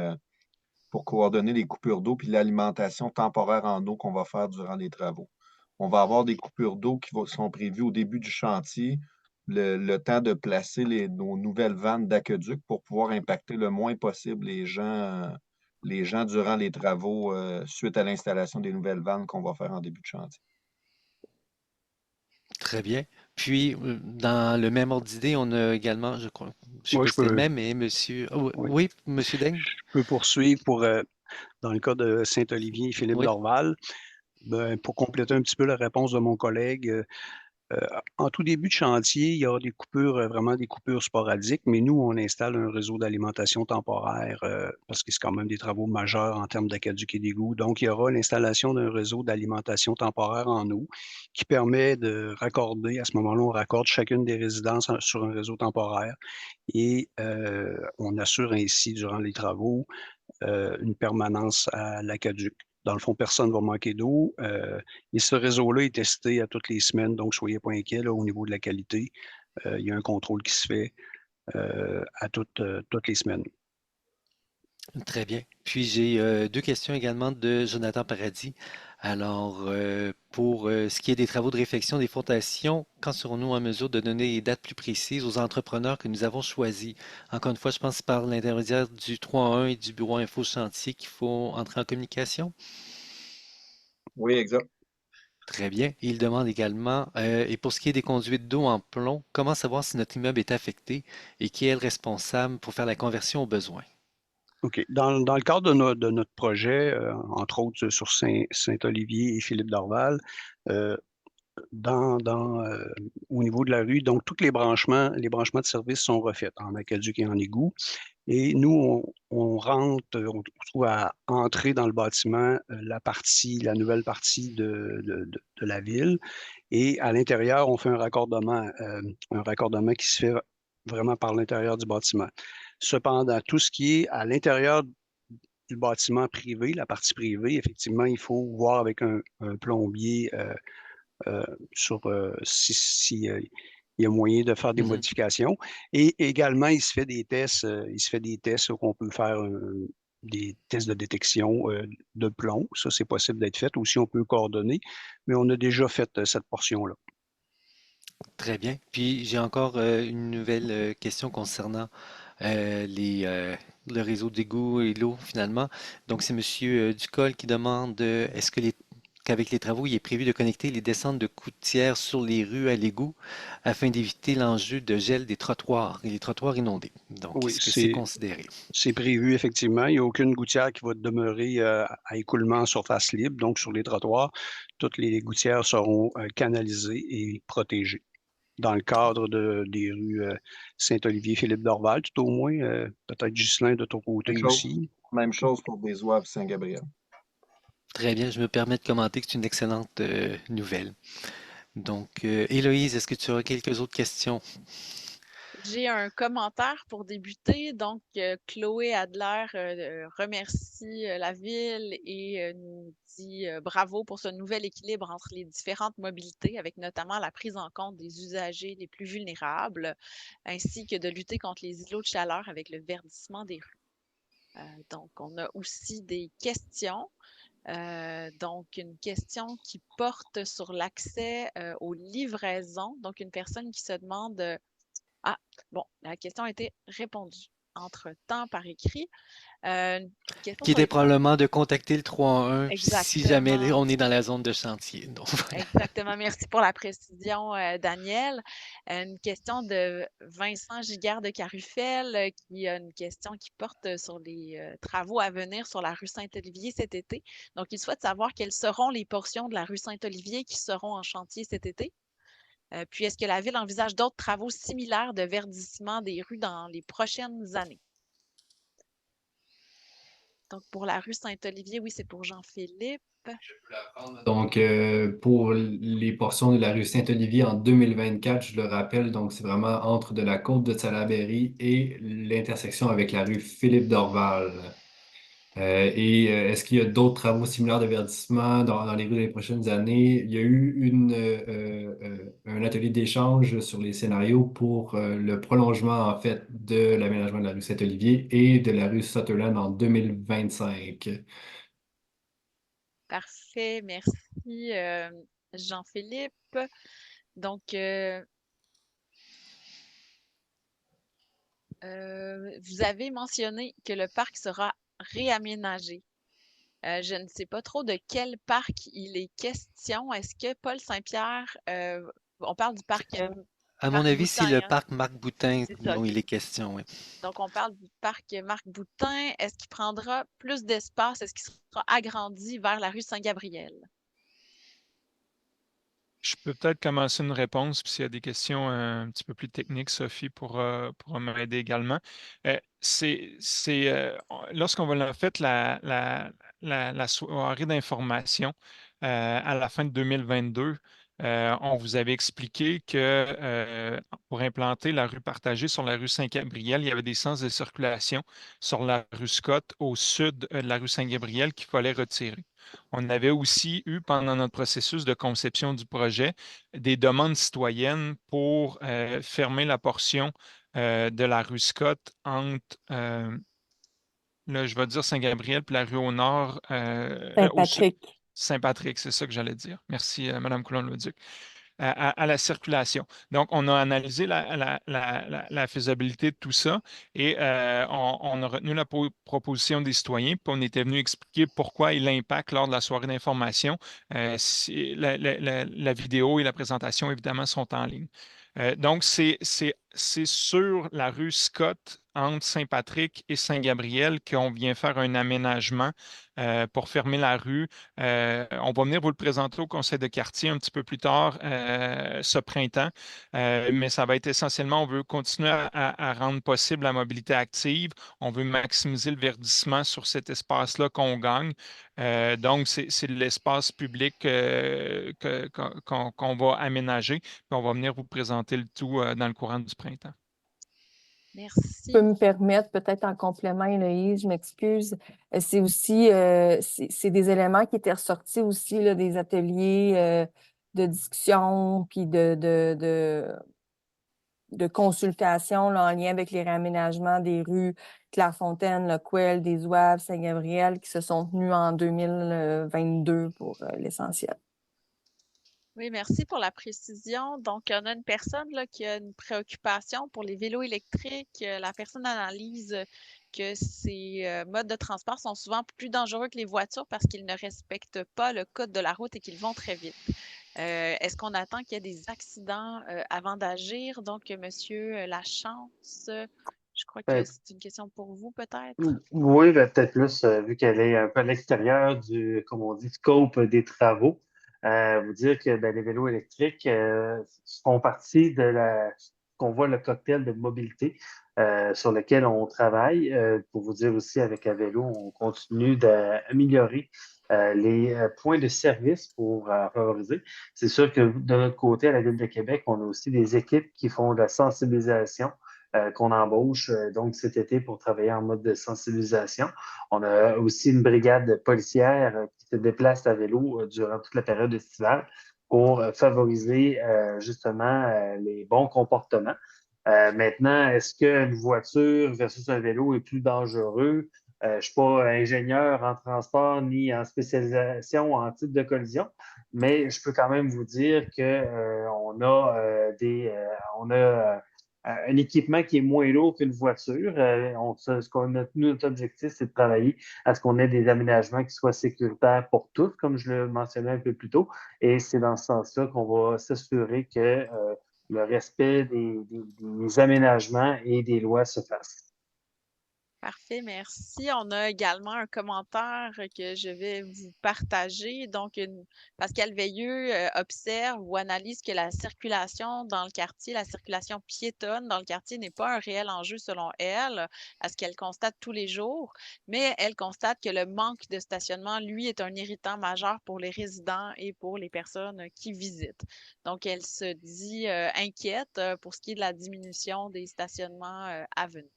[SPEAKER 11] les coupures d'eau puis l'alimentation temporaire en eau qu'on va faire durant les travaux. On va avoir des coupures d'eau sont prévues au début du chantier, le temps de placer nos nouvelles vannes d'aqueduc pour pouvoir impacter le moins possible les gens durant les travaux suite à l'installation des nouvelles vannes qu'on va faire en début de chantier.
[SPEAKER 1] Très bien. Puis, dans le même ordre d'idée, on a également, je crois, je sais
[SPEAKER 12] Moi,
[SPEAKER 1] pas
[SPEAKER 12] je
[SPEAKER 1] si c'est le
[SPEAKER 12] peux,
[SPEAKER 1] même, mais monsieur. Oh,
[SPEAKER 12] oui,
[SPEAKER 1] oui, monsieur Daigne?
[SPEAKER 12] je peux poursuivre dans le cas de Saint-Olivier et Philippe
[SPEAKER 1] Oui.
[SPEAKER 12] Dorval. Ben, pour compléter un petit peu la réponse de mon collègue, en tout début de chantier, il y a des coupures, vraiment des coupures sporadiques, mais nous, on installe un réseau d'alimentation temporaire parce que c'est quand même des travaux majeurs en termes d'aqueduc et d'égouts. Donc, il y aura l'installation d'un réseau d'alimentation temporaire en eau qui permet de raccorder, à ce moment-là, on raccorde chacune des résidences sur un réseau temporaire et on assure ainsi, durant les travaux, une permanence à l'aqueduc. Dans le fond, personne ne va manquer d'eau. Et ce réseau-là est testé à toutes les semaines, donc soyez pas inquiets là, au niveau de la qualité. Il y a un contrôle qui se fait. toutes les semaines.
[SPEAKER 1] Très bien. Puis j'ai deux questions également de Jonathan Paradis. Alors, pour ce qui est des travaux de réflexion des fondations, quand serons-nous en mesure de donner des dates plus précises aux entrepreneurs que nous avons choisis? Encore une fois, je pense que c'est par l'intermédiaire du 3.1 et du bureau Info Chantier qu'il faut entrer en communication.
[SPEAKER 11] Oui, exact.
[SPEAKER 1] Très bien. Il demande également, et pour ce qui est des conduites d'eau en plomb, comment savoir si notre immeuble est affecté et qui est le responsable pour faire la conversion aux besoins?
[SPEAKER 12] OK. Dans le cadre de notre projet, entre autres sur Saint-Olivier et Philippe Dorval, euh, au niveau de la rue, donc tous les branchements de service sont refaits en aqueduc et en égout. Et nous, on rentre, on trouve à entrer dans le bâtiment la nouvelle partie de la ville. Et à l'intérieur, on fait un raccordement qui se fait vraiment par l'intérieur du bâtiment. Cependant, tout ce qui est à l'intérieur du bâtiment privé, la partie privée, effectivement, il faut voir avec un plombier sur si, il y a moyen de faire des modifications. Et également, il se fait des tests, où on peut faire des tests de détection de plomb. Ça, c'est possible d'être fait. Aussi, on peut coordonner, mais on a déjà fait cette portion-là.
[SPEAKER 1] Très bien. Puis j'ai encore une nouvelle question concernant le réseau d'égouts et l'eau finalement. Donc c'est Monsieur Ducol qui demande est-ce que qu'avec les travaux, il est prévu de connecter les descentes de gouttières sur les rues à l'égout afin d'éviter l'enjeu de gel des trottoirs et les trottoirs inondés. Donc
[SPEAKER 12] Oui,
[SPEAKER 1] est-ce que c'est considéré?
[SPEAKER 12] c'est prévu, effectivement. Il n'y a aucune gouttière qui va demeurer à écoulement en surface libre. Donc, sur les trottoirs, toutes les gouttières seront canalisées et protégées dans le cadre des rues Saint-Olivier, Philippe Dorval, tout au moins. Peut-être Ghislain de ton côté aussi.
[SPEAKER 11] Même chose pour des ouaves Saint-Gabriel.
[SPEAKER 1] Très bien, je me permets de commenter que c'est une excellente nouvelle. Donc, Héloïse, est-ce que tu auras quelques autres questions?
[SPEAKER 8] J'ai un commentaire pour débuter. Donc, Chloé Adler remercie la ville et nous dit bravo pour ce nouvel équilibre entre les différentes mobilités, avec notamment la prise en compte des usagers les plus vulnérables, ainsi que de lutter contre les îlots de chaleur avec le verdissement des rues. Donc, on a aussi des questions. Donc, une question qui porte sur l'accès aux livraisons. Donc, une personne qui se demande ah, bon, la question a été répondue entre-temps par écrit. Une question
[SPEAKER 1] Qui
[SPEAKER 8] sur
[SPEAKER 1] était
[SPEAKER 8] les
[SPEAKER 1] probablement de contacter le 311 si jamais
[SPEAKER 8] Exactement.
[SPEAKER 1] on est dans la zone de chantier. Donc, voilà.
[SPEAKER 8] Exactement. Merci pour la précision, Daniel. Une question de Vincent Giguère de Carufel, qui a une question qui porte sur les travaux à venir sur la rue Saint-Olivier cet été. Donc, il souhaite savoir quelles seront les portions de la rue Saint-Olivier qui seront en chantier cet été. Puis, est-ce que la ville envisage d'autres travaux similaires de verdissement des rues dans les prochaines années? Donc, pour la rue Saint-Olivier, oui, c'est pour Jean-Philippe.
[SPEAKER 6] Donc, pour les portions de la rue Saint-Olivier en 2024, je le rappelle, donc c'est vraiment entre de la côte de Salaberry et l'intersection avec la rue Philippe Dorval. Est-ce qu'il y a d'autres travaux similaires de verdissement dans les rues des prochaines années? Il y a eu un atelier d'échange sur les scénarios pour le prolongement, en fait, de l'aménagement de la rue Saint-Olivier et de la rue Sutherland en 2025.
[SPEAKER 8] Parfait, merci Jean-Philippe. Donc, vous avez mentionné que le parc sera réaménagé. Je ne sais pas trop de quel parc il est question. Est-ce que Paul Saint-Pierre, on parle du parc
[SPEAKER 1] À mon avis, c'est
[SPEAKER 8] Boutin,
[SPEAKER 1] le
[SPEAKER 8] hein?
[SPEAKER 1] parc Marc Boutin
[SPEAKER 8] C'est ça,
[SPEAKER 1] dont il
[SPEAKER 8] OK.
[SPEAKER 1] est question. Oui.
[SPEAKER 8] Donc, on parle du parc Marc Boutin. Est-ce qu'il prendra plus d'espace? Est-ce qu'il sera agrandi vers la rue Saint-Gabriel?
[SPEAKER 10] Je peux peut-être commencer une réponse, puis s'il y a des questions un petit peu plus techniques, Sophie pourra m'aider également. Lorsqu'on va en fait la soirée d'information à la fin de 2022, on vous avait expliqué que pour implanter la rue partagée sur la rue Saint-Gabriel, il y avait des sens de circulation sur la rue Scott au sud de la rue Saint-Gabriel qu'il fallait retirer. On avait aussi eu, pendant notre processus de conception du projet, des demandes citoyennes pour fermer la portion de la rue Scott entre, là, je vais dire Saint-Gabriel, puis la rue au nord,
[SPEAKER 3] Saint-Patrick.
[SPEAKER 10] Saint-Patrick, c'est ça que j'allais dire. Merci, Mme Coulon-Leduc. À la circulation. Donc, on a analysé la faisabilité de tout ça et on a retenu la proposition des citoyens, puis on était venu expliquer pourquoi il impacte lors de la soirée d'information. La vidéo et la présentation, évidemment, sont en ligne. Donc, c'est sur la rue Scott, entre Saint-Patrick et Saint-Gabriel, qu'on vient faire un aménagement pour fermer la rue. On va venir vous le présenter au conseil de quartier un petit peu plus tard ce printemps, mais ça va être essentiellement, on veut continuer à rendre possible la mobilité active. On veut maximiser le verdissement sur cet espace-là qu'on gagne. Donc, c'est l'espace public qu'on va aménager, puis on va venir vous présenter le tout dans le courant du printemps.
[SPEAKER 8] Merci.
[SPEAKER 3] Je peux me permettre, peut-être en complément, Héloïse, je m'excuse. C'est aussi c'est des éléments qui étaient ressortis aussi là, des ateliers de discussion puis de consultation là, en lien avec les réaménagements des rues Clairefontaine, Le Couel, des Zouaves, Saint-Gabriel qui se sont tenus en 2022 pour l'essentiel.
[SPEAKER 8] Oui, merci pour la précision. Donc, on a une personne là, qui a une préoccupation pour les vélos électriques. La personne analyse que ces modes de transport sont souvent plus dangereux que les voitures parce qu'ils ne respectent pas le code de la route et qu'ils vont très vite. Est-ce qu'on attend qu'il y ait des accidents avant d'agir? Donc, Monsieur Lachance, je crois que c'est une question pour vous, peut-être.
[SPEAKER 2] Oui, ben, peut-être plus, vu qu'elle est un peu à l'extérieur du, comme on dit, scope des travaux. Vous dire que ben, les vélos électriques font partie de qu'on voit le cocktail de mobilité sur lequel on travaille. Pour vous dire aussi, avec Avelo, on continue d'améliorer les points de service pour favoriser. C'est sûr que de notre côté, à la Ville de Québec, on a aussi des équipes qui font de la sensibilisation qu'on embauche donc cet été pour travailler en mode de sensibilisation. On a aussi une brigade policière qui se déplace à vélo durant toute la période estivale pour favoriser justement les bons comportements. Maintenant, est-ce qu'une voiture versus un vélo est plus dangereux? Je ne suis pas ingénieur en transport ni en spécialisation en type de collision, mais je peux quand même vous dire qu'on a un équipement qui est moins lourd qu'une voiture. Notre objectif, c'est de travailler à ce qu'on ait des aménagements qui soient sécuritaires pour tous, comme je le mentionnais un peu plus tôt. Et c'est dans ce sens-là qu'on va s'assurer que le respect des aménagements et des lois se fasse.
[SPEAKER 8] Parfait, merci. On a également un commentaire que je vais vous partager. Donc, Pascal Veilleux observe ou analyse que la circulation dans le quartier, la circulation piétonne dans le quartier n'est pas un réel enjeu selon elle, à ce qu'elle constate tous les jours, mais elle constate que le manque de stationnement, lui, est un irritant majeur pour les résidents et pour les personnes qui visitent. Donc, elle se dit inquiète pour ce qui est de la diminution des stationnements à venir.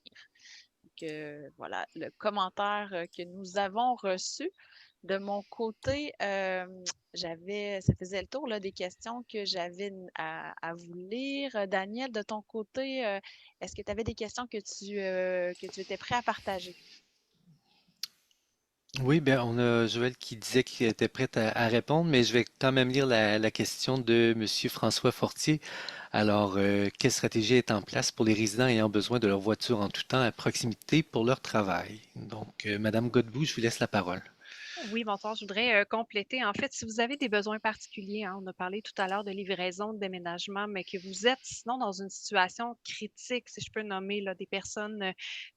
[SPEAKER 8] Voilà le commentaire que nous avons reçu. De mon côté, ça faisait le tour là, des questions que j'avais à vous lire. Daniel, de ton côté, est-ce que tu avais des questions que tu étais prêt à partager?
[SPEAKER 1] Oui, bien, on a Joël qui disait qu'il était prêt à répondre, mais je vais quand même lire la question de Monsieur François Fortier. Alors, quelle stratégie est en place pour les résidents ayant besoin de leur voiture en tout temps à proximité pour leur travail? Donc, Madame Godbout, je vous laisse la parole.
[SPEAKER 7] Oui, bonsoir. Je voudrais compléter. En fait, si vous avez des besoins particuliers, on a parlé tout à l'heure de livraison, de déménagement, mais que vous êtes sinon dans une situation critique, si je peux nommer là, des personnes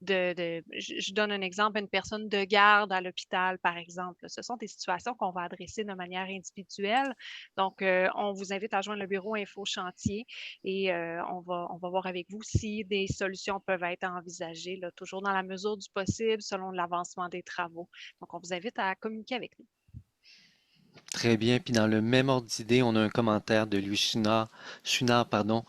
[SPEAKER 7] je donne un exemple, une personne de garde à l'hôpital, par exemple. Ce sont des situations qu'on va adresser de manière individuelle. Donc, on vous invite à joindre le bureau Info Chantier et on va voir avec vous si des solutions peuvent être envisagées, là, toujours dans la mesure du possible, selon l'avancement des travaux. Donc, on vous invite à communiquer avec nous.
[SPEAKER 1] Très bien. Puis dans le même ordre d'idée, on a un commentaire de Louis Chunard, pardon,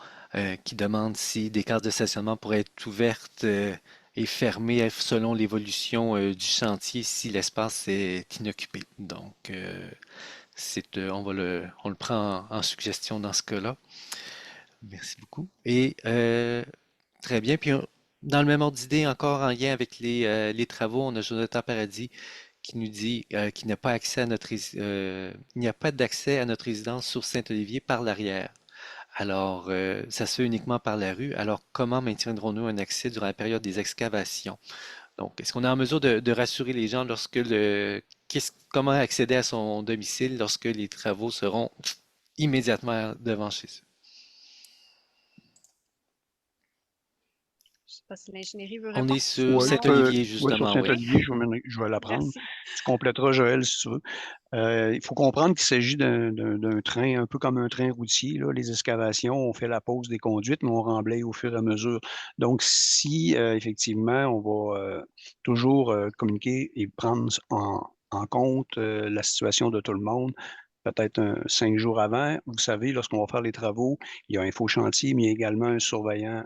[SPEAKER 1] qui demande si des cases de stationnement pourraient être ouvertes et fermées selon l'évolution du chantier si l'espace est inoccupé. Donc, on le prend en suggestion dans ce cas-là. Merci beaucoup. Et Très bien. Puis, dans le même ordre d'idée, encore en lien avec les travaux, on a Jonathan Paradis qui nous dit qu'il n'a pas accès à il n'y a pas d'accès à notre résidence sur Saint-Olivier par l'arrière. Alors, ça se fait uniquement par la rue. Alors, comment maintiendrons-nous un accès durant la période des excavations? Donc, est-ce qu'on est en mesure de rassurer les gens comment accéder à son domicile lorsque les travaux seront immédiatement devant chez eux?
[SPEAKER 7] Je ne sais pas si l'ingénierie veut
[SPEAKER 1] On
[SPEAKER 7] répondre.
[SPEAKER 1] est sur
[SPEAKER 12] Oui,
[SPEAKER 1] Saint-Olivier,
[SPEAKER 12] sur
[SPEAKER 1] justement, oui.
[SPEAKER 12] Saint-Olivier, je vais la prendre.
[SPEAKER 7] Merci.
[SPEAKER 12] Tu compléteras, Joël, si tu veux. Il faut comprendre qu'il s'agit d'un train, un peu comme un train routier, là. Les excavations, on fait la pose des conduites, mais on remblaye au fur et à mesure. Donc, si effectivement, on va toujours communiquer et prendre en compte la situation de tout le monde, peut-être 5 jours avant. Vous savez, lorsqu'on va faire les travaux, il y a un faux chantier, mais il y a également un surveillant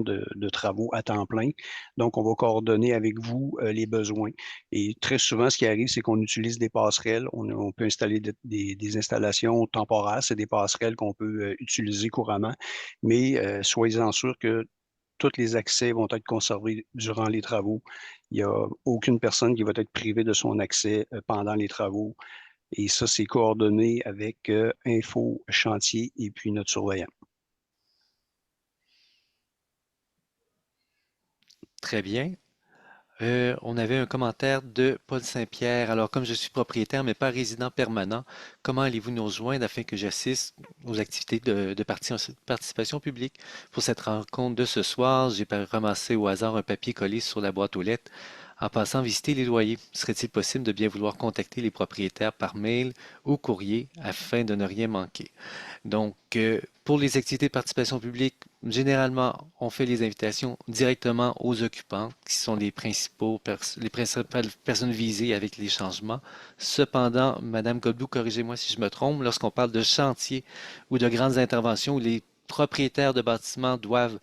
[SPEAKER 12] de travaux à temps plein. Donc, on va coordonner avec vous les besoins. Et très souvent, ce qui arrive, c'est qu'on utilise des passerelles. On peut installer des installations temporaires. C'est des passerelles qu'on peut utiliser couramment. Mais soyez-en sûrs que tous les accès vont être conservés durant les travaux. Il n'y a aucune personne qui va être privée de son accès pendant les travaux. Et ça, c'est coordonné avec Info Chantier et puis notre surveillant.
[SPEAKER 1] Très bien. On avait un commentaire de Paul Saint-Pierre. Alors, comme je suis propriétaire mais pas résident permanent, comment allez-vous nous rejoindre afin que j'assiste aux activités de participation publique? Pour cette rencontre de ce soir, j'ai ramassé au hasard un papier collé sur la boîte aux lettres. En passant visiter les loyers, serait-il possible de bien vouloir contacter les propriétaires par mail ou courrier afin de ne rien manquer? Donc, pour les activités de participation publique, généralement, on fait les invitations directement aux occupants, qui sont les principales personnes visées avec les changements. Cependant, Madame Godbout, corrigez-moi si je me trompe, lorsqu'on parle de chantier ou de grandes interventions où les propriétaires de bâtiments doivent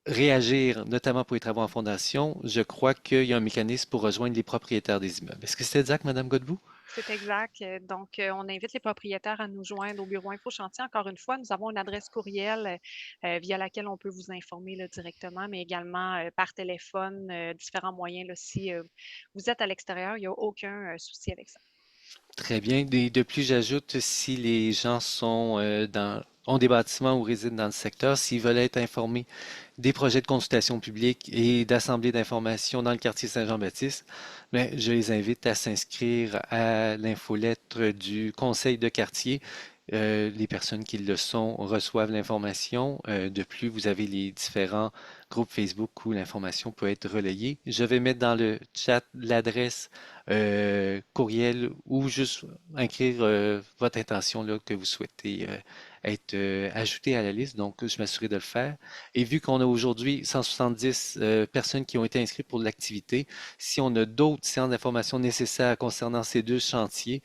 [SPEAKER 1] réagir, notamment pour les travaux en fondation, je crois qu'il y a un mécanisme pour rejoindre les propriétaires des immeubles. Est-ce que c'est exact, Madame Godbout?
[SPEAKER 7] C'est exact. Donc, on invite les propriétaires à nous joindre au bureau Info Chantier. Encore une fois, nous avons une adresse courriel via laquelle on peut vous informer là, directement, mais également par téléphone, différents moyens. Là, si vous êtes à l'extérieur, il n'y a aucun souci avec ça.
[SPEAKER 1] Très bien. De plus, j'ajoute, si les gens ont des bâtiments ou résident dans le secteur, s'ils veulent être informés des projets de consultation publique et d'assemblée d'informations dans le quartier Saint-Jean-Baptiste, mais je les invite à s'inscrire à l'infolettre du conseil de quartier. Les personnes qui le sont reçoivent l'information. De plus, vous avez les différents groupes Facebook où l'information peut être relayée. Je vais mettre dans le chat l'adresse courriel ou juste écrire votre intention là, que vous souhaitez être ajouté à la liste. Donc, je m'assurerai de le faire. Et vu qu'on a aujourd'hui 170 personnes qui ont été inscrites pour l'activité, si on a d'autres séances d'information nécessaires concernant ces deux chantiers,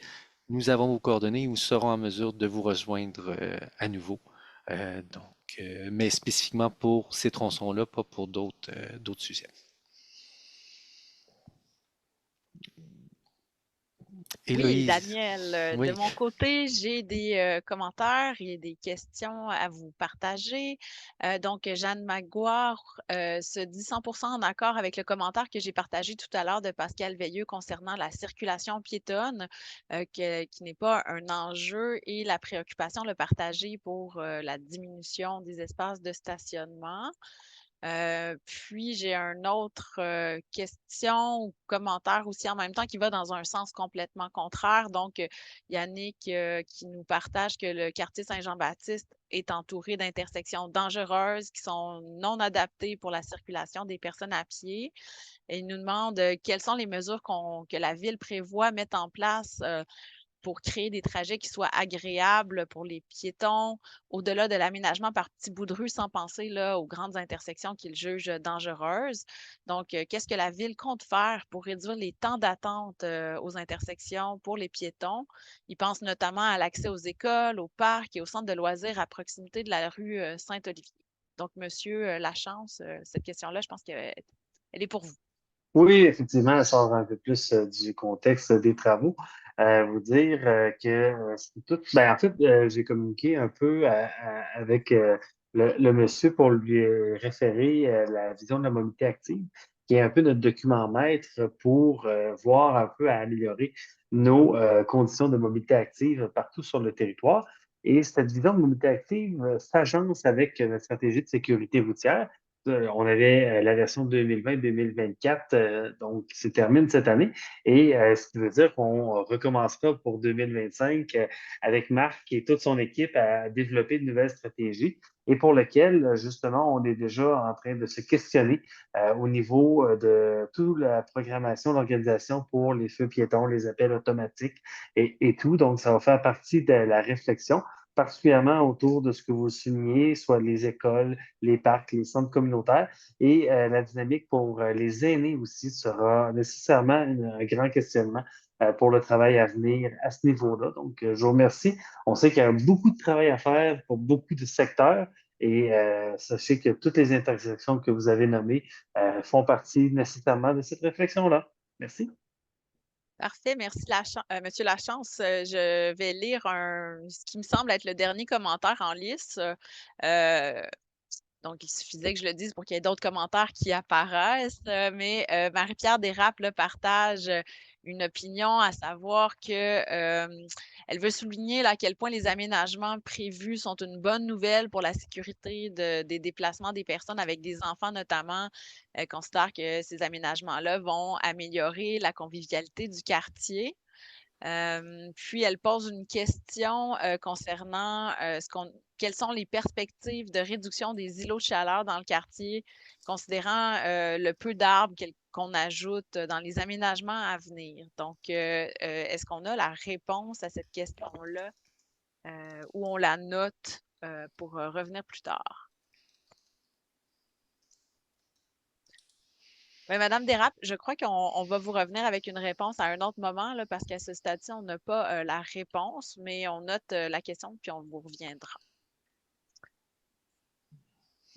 [SPEAKER 1] nous avons vos coordonnées et nous serons en mesure de vous rejoindre à nouveau. Mais spécifiquement pour ces tronçons-là, pas pour d'autres sujets.
[SPEAKER 8] Oui,
[SPEAKER 1] Héloïse,
[SPEAKER 8] Daniel, de
[SPEAKER 1] oui.
[SPEAKER 8] mon côté, j'ai des commentaires et des questions à vous partager. Donc, Jeanne Magloire se dit 100% en accord avec le commentaire que j'ai partagé tout à l'heure de Pascal Veilleux concernant la circulation piétonne, qui n'est pas un enjeu et la préoccupation le partager pour la diminution des espaces de stationnement. Puis j'ai un autre question ou commentaire aussi en même temps qui va dans un sens complètement contraire. Donc, Yannick qui nous partage que le quartier Saint-Jean-Baptiste est entouré d'intersections dangereuses qui sont non adaptées pour la circulation des personnes à pied. Et il nous demande quelles sont les mesures que la ville prévoit mettre en place pour créer des trajets qui soient agréables pour les piétons, au-delà de l'aménagement par petits bouts de rue, sans penser là, aux grandes intersections qu'ils jugent dangereuses. Donc, qu'est-ce que la ville compte faire pour réduire les temps d'attente aux intersections pour les piétons? Ils pensent notamment à l'accès aux écoles, aux parcs et aux centres de loisirs à proximité de la rue Saint-Olivier. Donc, Monsieur Lachance, cette question-là, je pense qu'elle est pour vous.
[SPEAKER 2] Oui, effectivement, elle sort un peu plus du contexte des travaux. Vous dire que c'est tout. Ben, en fait, j'ai communiqué un peu avec le monsieur pour lui référer la vision de la mobilité active, qui est un peu notre document maître pour voir un peu à améliorer nos conditions de mobilité active partout sur le territoire. Et cette vision de mobilité active s'agence avec notre stratégie de sécurité routière. On avait la version 2020-2024, donc qui se termine cette année. Et ce qui veut dire qu'on recommencera pour 2025 avec Marc et toute son équipe à développer de nouvelles stratégies et pour lequel, justement, on est déjà en train de se questionner au niveau de toute la programmation, l'organisation pour les feux piétons, les appels automatiques et tout. Donc, ça va faire partie de la réflexion, particulièrement autour de ce que vous soulignez, soit les écoles, les parcs, les centres communautaires. Et la dynamique pour les aînés aussi sera nécessairement un grand questionnement pour le travail à venir à ce niveau-là. Donc, je vous remercie. On sait qu'il y a beaucoup de travail à faire pour beaucoup de secteurs et sachez que toutes les intersections que vous avez nommées font partie nécessairement de cette réflexion-là. Merci.
[SPEAKER 8] Parfait, merci Monsieur Lachance. Je vais lire ce qui me semble être le dernier commentaire en lice. Donc, il suffisait que je le dise pour qu'il y ait d'autres commentaires qui apparaissent. Mais Marie-Pierre Desrapes là, partage une opinion, à savoir que elle veut souligner là, à quel point les aménagements prévus sont une bonne nouvelle pour la sécurité des déplacements des personnes avec des enfants notamment. Elle considère que ces aménagements-là vont améliorer la convivialité du quartier. Puis elle pose une question concernant quelles sont les perspectives de réduction des îlots de chaleur dans le quartier, considérant le peu d'arbres qu'on ajoute dans les aménagements à venir. Donc, est-ce qu'on a la réponse à cette question-là ou on la note pour revenir plus tard? Oui, Madame Desrapes, je crois qu'on va vous revenir avec une réponse à un autre moment, là, parce qu'à ce stade-ci, on n'a pas la réponse, mais on note la question, puis on vous reviendra.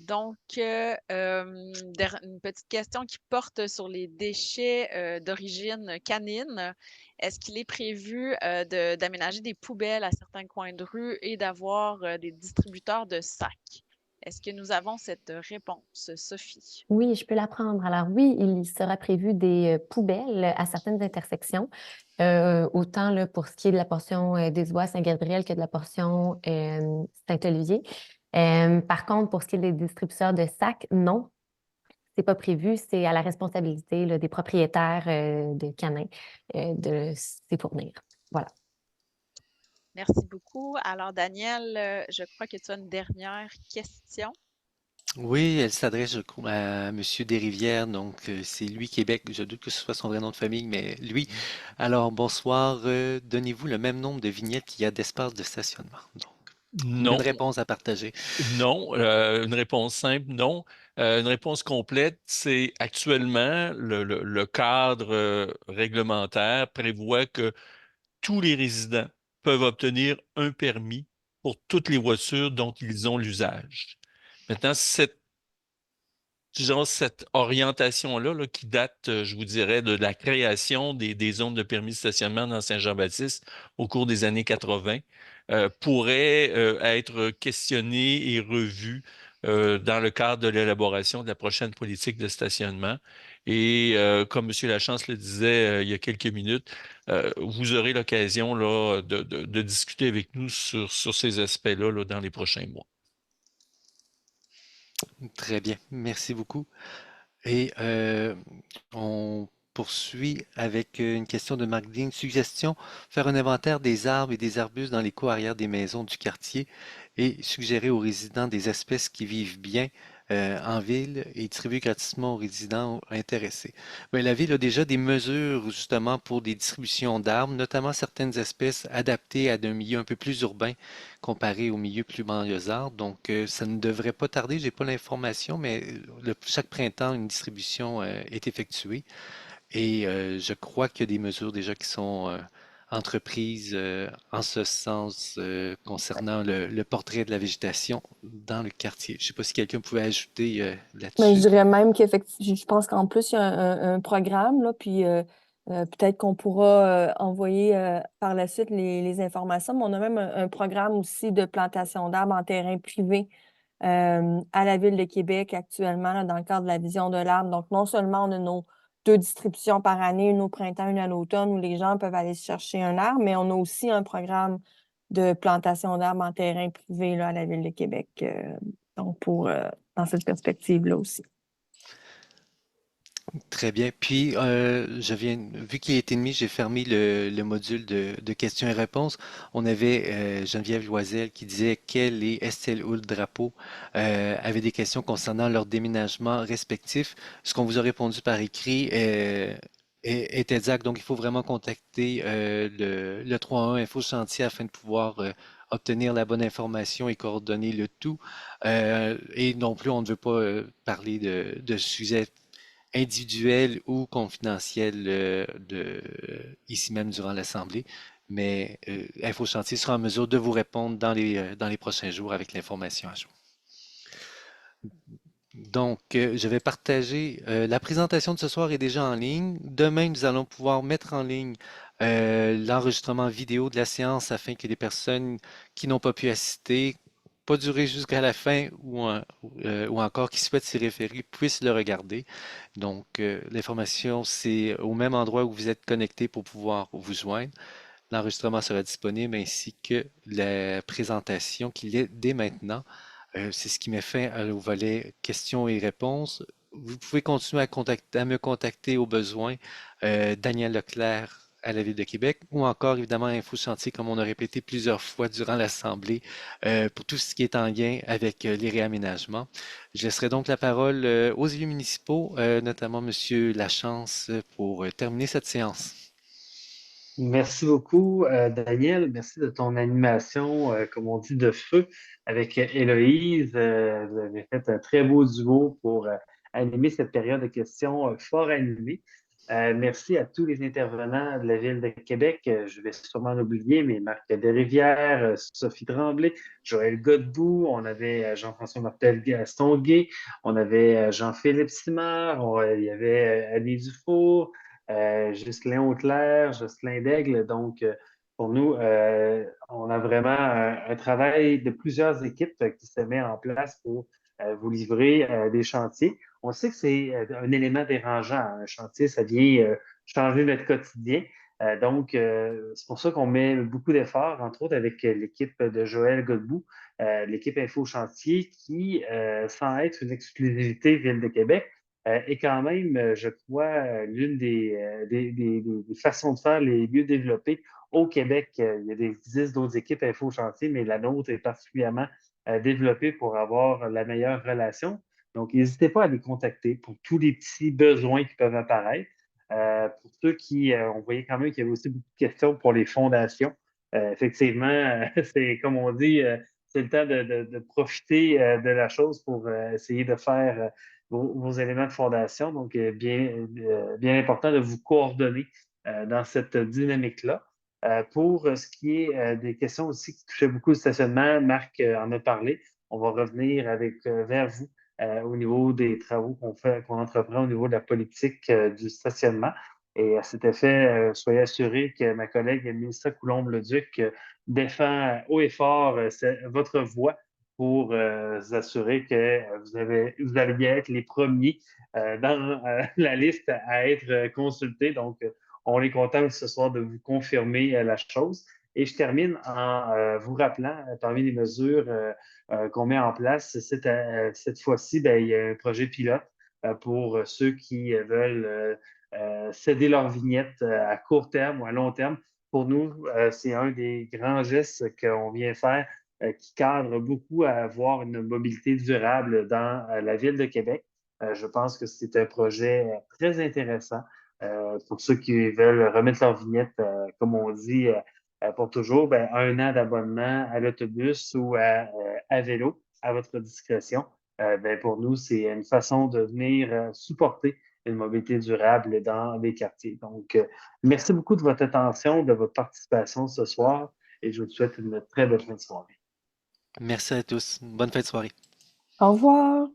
[SPEAKER 8] Donc, une petite question qui porte sur les déchets d'origine canine. Est-ce qu'il est prévu d'aménager des poubelles à certains coins de rue et d'avoir des distributeurs de sacs? Est-ce que nous avons cette réponse, Sophie?
[SPEAKER 9] Oui, je peux la prendre. Alors oui, il sera prévu des poubelles à certaines intersections, autant là, pour ce qui est de la portion des Oies Saint-Gabriel que de la portion Saint-Olivier. Par contre, pour ce qui est des distributeurs de sacs, non, c'est pas prévu. C'est à la responsabilité là, des propriétaires de canins de s'y fournir. Voilà.
[SPEAKER 8] Merci beaucoup. Alors, Daniel, je crois que tu as une dernière question.
[SPEAKER 1] Oui, elle s'adresse, je crois, à M. Desrivières, donc c'est lui, Québec. Je doute que ce soit son vrai nom de famille, mais lui. Alors, bonsoir. Donnez-vous le même nombre de vignettes qu'il y a d'espace de stationnement. Donc,
[SPEAKER 4] Non,
[SPEAKER 1] une réponse à partager.
[SPEAKER 4] non. Une réponse simple, non. Une réponse complète, c'est actuellement le cadre réglementaire prévoit que tous les résidents peuvent obtenir un permis pour toutes les voitures dont ils ont l'usage. Maintenant, cette orientation-là là, qui date, je vous dirais, de la création des zones de permis de stationnement dans Saint-Jean-Baptiste au cours des années 80, pourrait être questionnée et revue dans le cadre de l'élaboration de la prochaine politique de stationnement. Et comme M. Lachance le disait il y a quelques minutes, vous aurez l'occasion là, de discuter avec nous sur ces aspects-là là, dans les prochains mois.
[SPEAKER 1] Très bien, merci beaucoup. Et on poursuit avec une question de Marc Dean. Suggestion, faire un inventaire des arbres et des arbustes dans les cours arrière des maisons du quartier et suggérer aux résidents des espèces qui vivent bien en ville et distribuer gratuitement aux résidents intéressés. Mais la ville a déjà des mesures justement pour des distributions d'arbres, notamment certaines espèces adaptées à un milieu un peu plus urbain comparé au milieu plus banlieusard. Donc, ça ne devrait pas tarder. J'ai pas l'information, mais chaque printemps, une distribution est effectuée. Et je crois qu'il y a des mesures déjà qui sont entreprises en ce sens concernant le portrait de la végétation dans le quartier. Je ne sais pas si quelqu'un pouvait ajouter
[SPEAKER 3] Mais je
[SPEAKER 1] là-dessus.
[SPEAKER 3] dirais même qu'effectivement, je pense qu'en plus, il y a un programme, là, puis peut-être qu'on pourra envoyer par la suite les informations, mais on a même un programme aussi de plantation d'arbres en terrain privé à la Ville de Québec actuellement là, dans le cadre de la vision de l'arbre. Donc, non seulement on a nos 2 distributions par année, une au printemps, une à l'automne, où les gens peuvent aller se chercher un arbre, mais on a aussi un programme de plantation d'arbres en terrain privé là, à la Ville de Québec. Donc, dans cette perspective-là aussi.
[SPEAKER 1] Très bien. Puis, vu qu'il est ennemi, j'ai fermé le module de questions et réponses. On avait Geneviève Loisel qui disait qu'elle et Estelle Houle Drapeau avaient des questions concernant leur déménagement respectif. Ce qu'on vous a répondu par écrit est exact. Donc, il faut vraiment contacter le 311 Info Chantier afin de pouvoir obtenir la bonne information et coordonner le tout. Et non plus, on ne veut pas parler de sujets individuel ou confidentiel ici même durant l'Assemblée, mais Info Chantier sera en mesure de vous répondre dans les prochains jours avec l'information à jour. Donc, je vais partager. La présentation de ce soir est déjà en ligne. Demain, nous allons pouvoir mettre en ligne l'enregistrement vidéo de la séance afin que les personnes qui n'ont pas pu assister, pas durer jusqu'à la fin ou encore qui souhaitent s'y référer puissent le regarder. Donc, l'information, c'est au même endroit où vous êtes connecté pour pouvoir vous joindre. L'enregistrement sera disponible ainsi que la présentation qui est dès maintenant. C'est ce qui met fin au volet questions et réponses. Vous pouvez continuer à me contacter au besoin. Daniel Leclerc à la Ville de Québec ou encore évidemment Info Chantier comme on a répété plusieurs fois durant l'Assemblée pour tout ce qui est en lien avec les réaménagements. Je laisserai donc la parole aux élus municipaux, notamment M. Lachance, pour terminer cette séance.
[SPEAKER 2] Merci beaucoup, Daniel. Merci de ton animation, comme on dit, de feu avec Héloïse. Vous avez fait un très beau duo pour animer cette période de questions fort animée. Merci à tous les intervenants de la Ville de Québec. Je vais sûrement en oublier, mais Marc Desrivières, Sophie Tremblay, Joël Godbout, on avait Jean-François Martel-Gaston-Gay, on avait Jean-Philippe Simard, il y avait Annie Dufour, Ghislain Auclair, Jocelyn Daigle. Donc, pour nous, on a vraiment un travail de plusieurs équipes qui se met en place pour vous livrer des chantiers. On sait que c'est un élément dérangeant. Un chantier, ça vient changer notre quotidien. Donc, c'est pour ça qu'on met beaucoup d'efforts, entre autres avec l'équipe de Joël Godbout, l'équipe Info Chantier, qui, sans être une exclusivité Ville de Québec, est quand même, je crois, l'une des façons de faire les mieux développées au Québec. Il existe d'autres équipes Info Chantier, mais la nôtre est particulièrement développée pour avoir la meilleure relation. Donc, n'hésitez pas à les contacter pour tous les petits besoins qui peuvent apparaître. Pour ceux qui, on voyait quand même qu'il y avait aussi beaucoup de questions pour les fondations. Effectivement, c'est comme on dit, c'est le temps de profiter de la chose pour essayer de faire vos éléments de fondation. Donc, bien important de vous coordonner dans cette dynamique-là. Pour ce qui est des questions aussi qui touchaient beaucoup le stationnement, Marc en a parlé. On va revenir vers vous au niveau des travaux qu'on entreprend au niveau de la politique du stationnement. Et à cet effet, soyez assurés que ma collègue Mélissa Coulombe-Leduc défend haut et fort votre voix pour vous assurer que vous allez bien être les premiers dans la liste à être consultés. Donc, on est content ce soir de vous confirmer la chose. Et je termine en vous rappelant, parmi les mesures qu'on met en place, cette fois-ci, il y a un projet pilote pour ceux qui veulent céder leur vignette à court terme ou à long terme. Pour nous, c'est un des grands gestes qu'on vient faire qui cadre beaucoup à avoir une mobilité durable dans la Ville de Québec. Je pense que c'est un projet très intéressant pour ceux qui veulent remettre leur vignette, comme on dit, pour toujours, 1 an d'abonnement à l'autobus ou à vélo à votre discrétion. Pour nous, c'est une façon de venir supporter une mobilité durable dans les quartiers. Donc, merci beaucoup de votre attention, de votre participation ce soir et je vous souhaite une très belle fin de soirée.
[SPEAKER 1] Merci à tous. Bonne fin de soirée.
[SPEAKER 3] Au revoir.